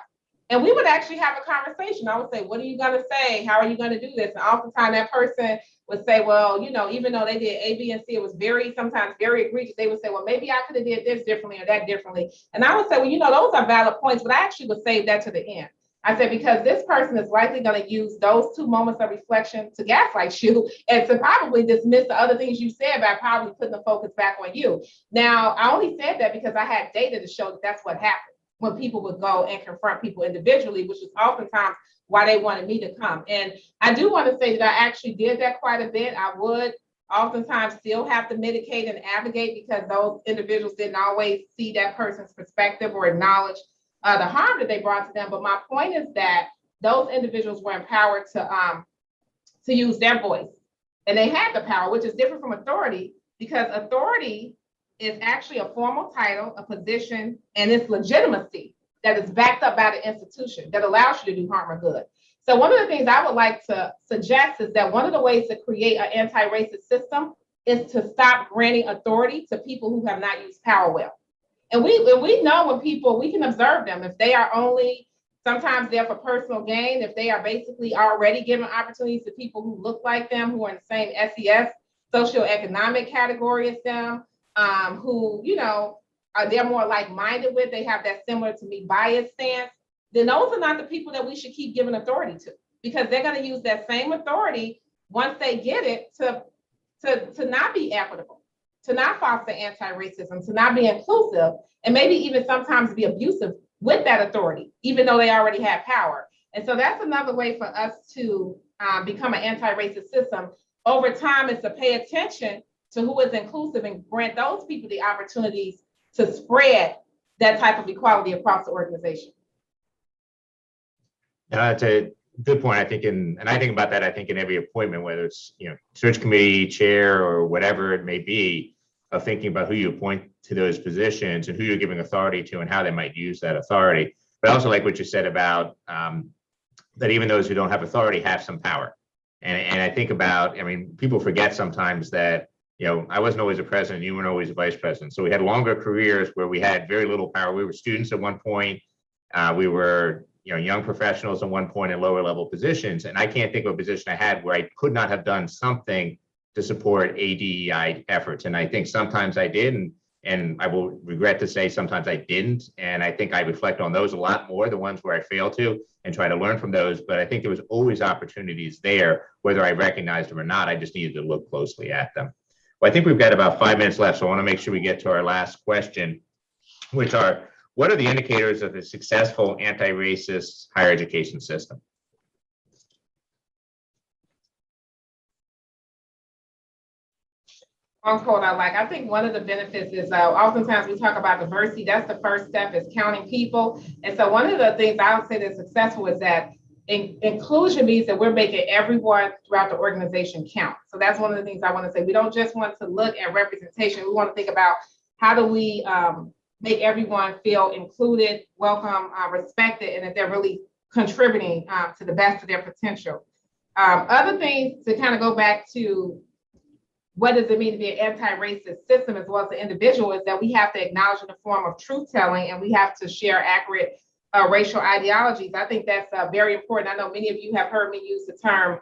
And we would actually have a conversation. I would say, what are you going to say? How are you going to do this? And oftentimes that person would say, well, even though they did A, B, and C, it was sometimes very egregious. They would say, well, maybe I could have did this differently or that differently. And I would say, well, those are valid points, but I actually would save that to the end. I said, because this person is likely going to use those 2 moments of reflection to gaslight you and to probably dismiss the other things you said by probably putting the focus back on you. Now, I only said that because I had data to show that that's what happened when people would go and confront people individually, which is oftentimes why they wanted me to come. And I do want to say that I actually did that quite a bit. I would oftentimes still have to mitigate and advocate because those individuals didn't always see that person's perspective or acknowledge the harm that they brought to them. But my point is that those individuals were empowered to use their voice, and they had the power, which is different from authority, because authority is actually a formal title, a position, and its legitimacy that is backed up by the institution that allows you to do harm or good. So one of the things I would like to suggest is that one of the ways to create an anti-racist system is to stop granting authority to people who have not used power well. And we know when people, we can observe them, if they are only, sometimes they're for personal gain, if they are basically already giving opportunities to people who look like them, who are in the same SES, socioeconomic category as them, who, you know, they're more like-minded with, they have that similar to me bias stance, then those are not the people that we should keep giving authority to, because they're going to use that same authority once they get it to not be equitable, to not foster anti-racism, to not be inclusive, and maybe even sometimes be abusive with that authority, even though they already have power. And so that's another way for us to become an anti-racist system over time, is to pay attention to who is inclusive and grant those people the opportunities to spread that type of equality across the organization. That's a good point. I think and I think about that, I think in every appointment, whether it's, you know, search committee chair or whatever it may be, of thinking about who you appoint to those positions and who you're giving authority to and how they might use that authority. But I also like what you said about that even those who don't have authority have some power. And I think about, I mean, people forget sometimes that, you know, I wasn't always a president, you weren't always a vice president. So we had longer careers where we had very little power. We were students at one point. We were, you know, young professionals at one point in lower level positions. And I can't think of a position I had where I could not have done something to support ADEI efforts. And I think sometimes I did, and I will regret to say sometimes I didn't. And I think I reflect on those a lot more, the ones where I failed to, and try to learn from those. But I think there was always opportunities there, whether I recognized them or not. I just needed to look closely at them. Well, I think we've got about 5 minutes left, so I want to make sure we get to our last question, which are, what are the indicators of a successful anti-racist higher education system? One quote I like, I think one of the benefits is oftentimes we talk about diversity. That's the first step, is counting people. And so one of the things I would say that's successful is that inclusion means that we're making everyone throughout the organization count. So that's one of the things I want to say. We don't just want to look at representation. We want to think about how do we make everyone feel included, welcome, respected, and that they're really contributing to the best of their potential. Other things to kind of go back to, what does it mean to be an anti-racist system as well as the individual, is that we have to acknowledge in the form of truth-telling, and we have to share accurate racial ideologies. I think that's very important. I know many of you have heard me use the term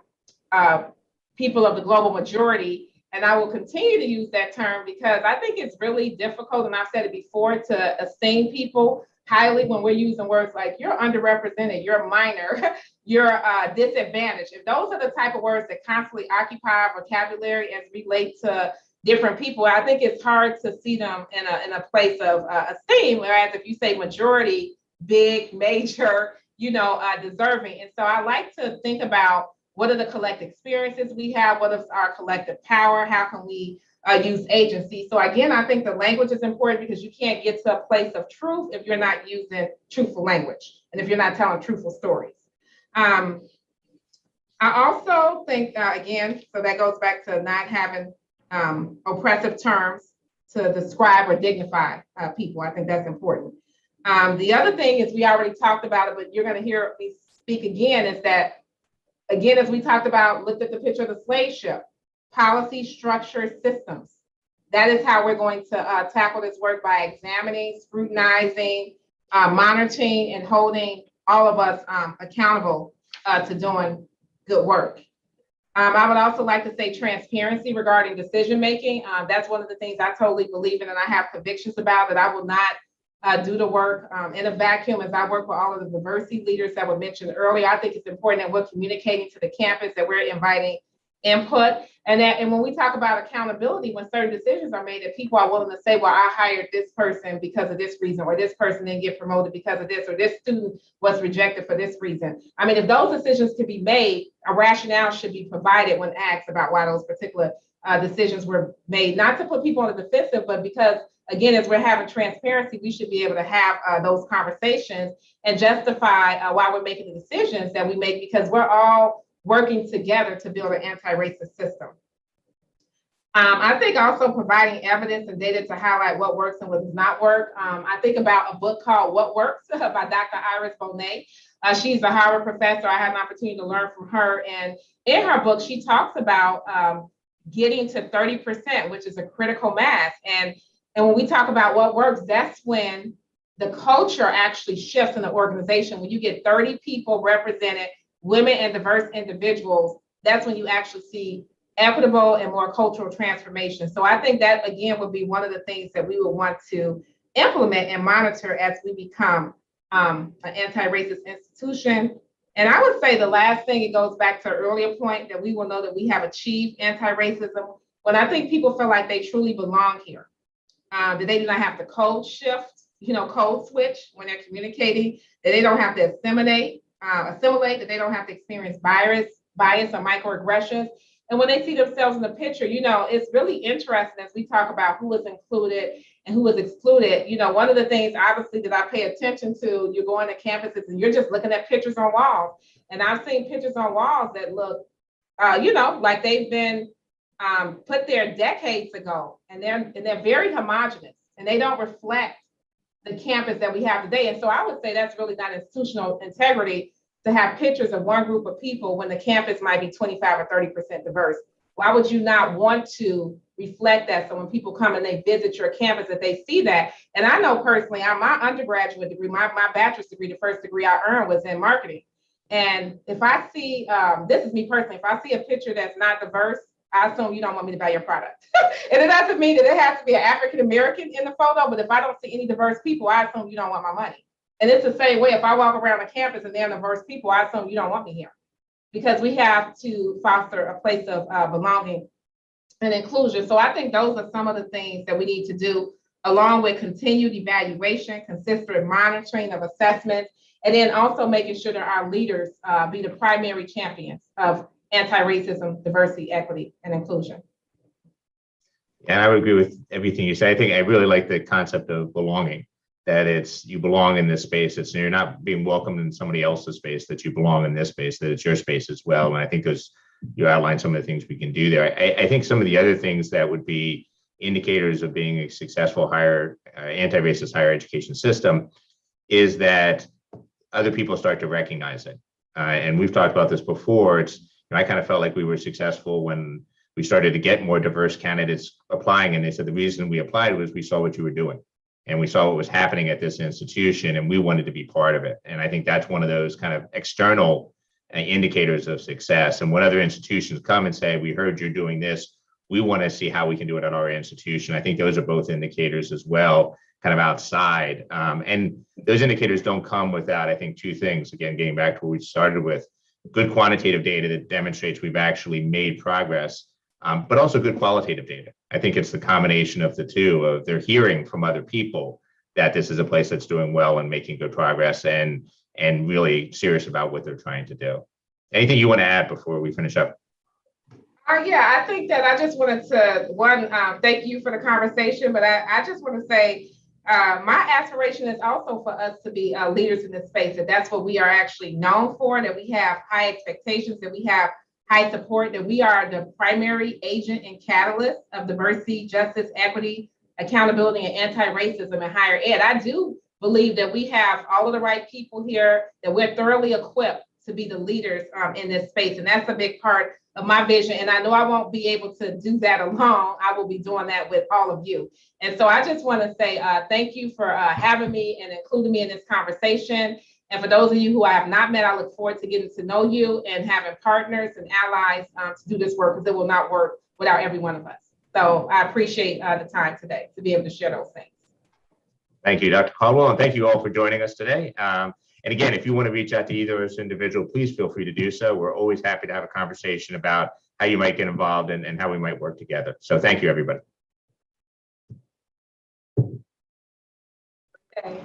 people of the global majority, and I will continue to use that term because I think it's really difficult, and I've said it before, to esteem people highly when we're using words like you're underrepresented, you're minor, you're disadvantaged. If those are the type of words that constantly occupy our vocabulary as relate to different people, I think it's hard to see them in a place of esteem. Whereas if you say majority, big, major, you know, deserving. And so I like to think about what are the collective experiences we have, what is our collective power, how can we use agency. So again, I think the language is important because you can't get to a place of truth if you're not using truthful language and if you're not telling truthful stories. I also think, again, so that goes back to not having oppressive terms to describe or dignify people. I think that's important. The other thing is, we already talked about it, but you're going to hear me speak again, is that, again, as we talked about, looked at the picture of the slave ship, policy, structure, systems. That is how we're going to tackle this work, by examining, scrutinizing, monitoring, and holding all of us accountable to doing good work. I would also like to say transparency regarding decision-making. That's one of the things I totally believe in and I have convictions about, that I will not do the work in a vacuum. As I work with all of the diversity leaders that were mentioned earlier, I think it's important that we're communicating to the campus, that we're inviting input, and when we talk about accountability, when certain decisions are made, that people are willing to say, well, I hired this person because of this reason, or this person didn't get promoted because of this, or this student was rejected for this reason. I mean, if those decisions can be made, a rationale should be provided when asked about why those particular decisions were made, not to put people on the defensive, but because, again, as we're having transparency, we should be able to have those conversations and justify why we're making the decisions that we make, because we're all working together to build an anti-racist system. I think also providing evidence and data to highlight what works and what does not work. I think about a book called What Works by Dr. Iris Bonet. She's a Harvard professor. I had an opportunity to learn from her. And in her book, she talks about getting to 30%, which is a critical mass. And when we talk about what works, that's when the culture actually shifts in the organization. When you get 30 people represented, women and diverse individuals, that's when you actually see equitable and more cultural transformation. So I think that, again, would be one of the things that we would want to implement and monitor as we become an anti-racist institution. And I would say the last thing, it goes back to an earlier point, that we will know that we have achieved anti-racism when I think people feel like they truly belong here, that they do not have to code shift, code switch when they're communicating, that they don't have to assimilate, that they don't have to experience bias or microaggressions. And when they see themselves in the picture, it's really interesting as we talk about who is included and who is excluded. One of the things, obviously, that I pay attention to, you're going to campuses and you're just looking at pictures on walls. And I've seen pictures on walls that look, like they've been put there decades ago, and they're very homogenous, and they don't reflect the campus that we have today. And so I would say that's really not institutional integrity, to have pictures of one group of people when the campus might be 25 or 30% diverse. Why would you not want to reflect that? So when people come and they visit your campus, that they see that. And I know personally, my undergraduate degree, my bachelor's degree, the first degree I earned was in marketing. And if I see, this is me personally, if I see a picture that's not diverse, I assume you don't want me to buy your product. And it doesn't mean that it has to be an African-American in the photo, but if I don't see any diverse people, I assume you don't want my money. And it's the same way, if I walk around a campus and there are diverse people, I assume you don't want me here, because we have to foster a place of belonging and inclusion. So I think those are some of the things that we need to do, along with continued evaluation, consistent monitoring of assessments, and then also making sure that our leaders be the primary champions of anti-racism, diversity, equity, and inclusion. And I would agree with everything you say. I think I really like the concept of belonging, that it's you belong in this space. You're not being welcomed in somebody else's space, that you belong in this space, that it's your space as well. And I think you outlined some of the things we can do there. I think some of the other things that would be indicators of being a successful anti-racist higher education system is that other people start to recognize it. And we've talked about this before. I kind of felt like we were successful when we started to get more diverse candidates applying. And they said the reason we applied was we saw what you were doing. And we saw what was happening at this institution, and we wanted to be part of it. And I think that's one of those kind of external indicators of success. And when other institutions come and say, we heard you're doing this, we want to see how we can do it at our institution. I think those are both indicators as well, kind of outside. And those indicators don't come without, I think, two things. Again, getting back to what we started with, good quantitative data that demonstrates we've actually made progress, but also good qualitative data. I think it's the combination of the two, of they're hearing from other people that this is a place that's doing well and making good progress and really serious about what they're trying to do. Anything you want to add before we finish up? Yeah, I think that I just wanted to, thank you for the conversation, but I just want to say my aspiration is also for us to be leaders in this space, that that's what we are actually known for, that we have high expectations, that we have high support, that we are the primary agent and catalyst of diversity, justice, equity, accountability, and anti-racism in higher ed. I do believe that we have all of the right people here, that we're thoroughly equipped to be the leaders in this space. And that's a big part of my vision. And I know I won't be able to do that alone. I will be doing that with all of you. And so I just want to say thank you for having me and including me in this conversation. And for those of you who I have not met, I look forward to getting to know you and having partners and allies to do this work, because it will not work without every one of us. So I appreciate the time today to be able to share those things. Thank you, Dr. Caldwell, and thank you all for joining us today. And again, if you want to reach out to either of us individual, please feel free to do so. We're always happy to have a conversation about how you might get involved and how we might work together. So thank you, everybody. Okay.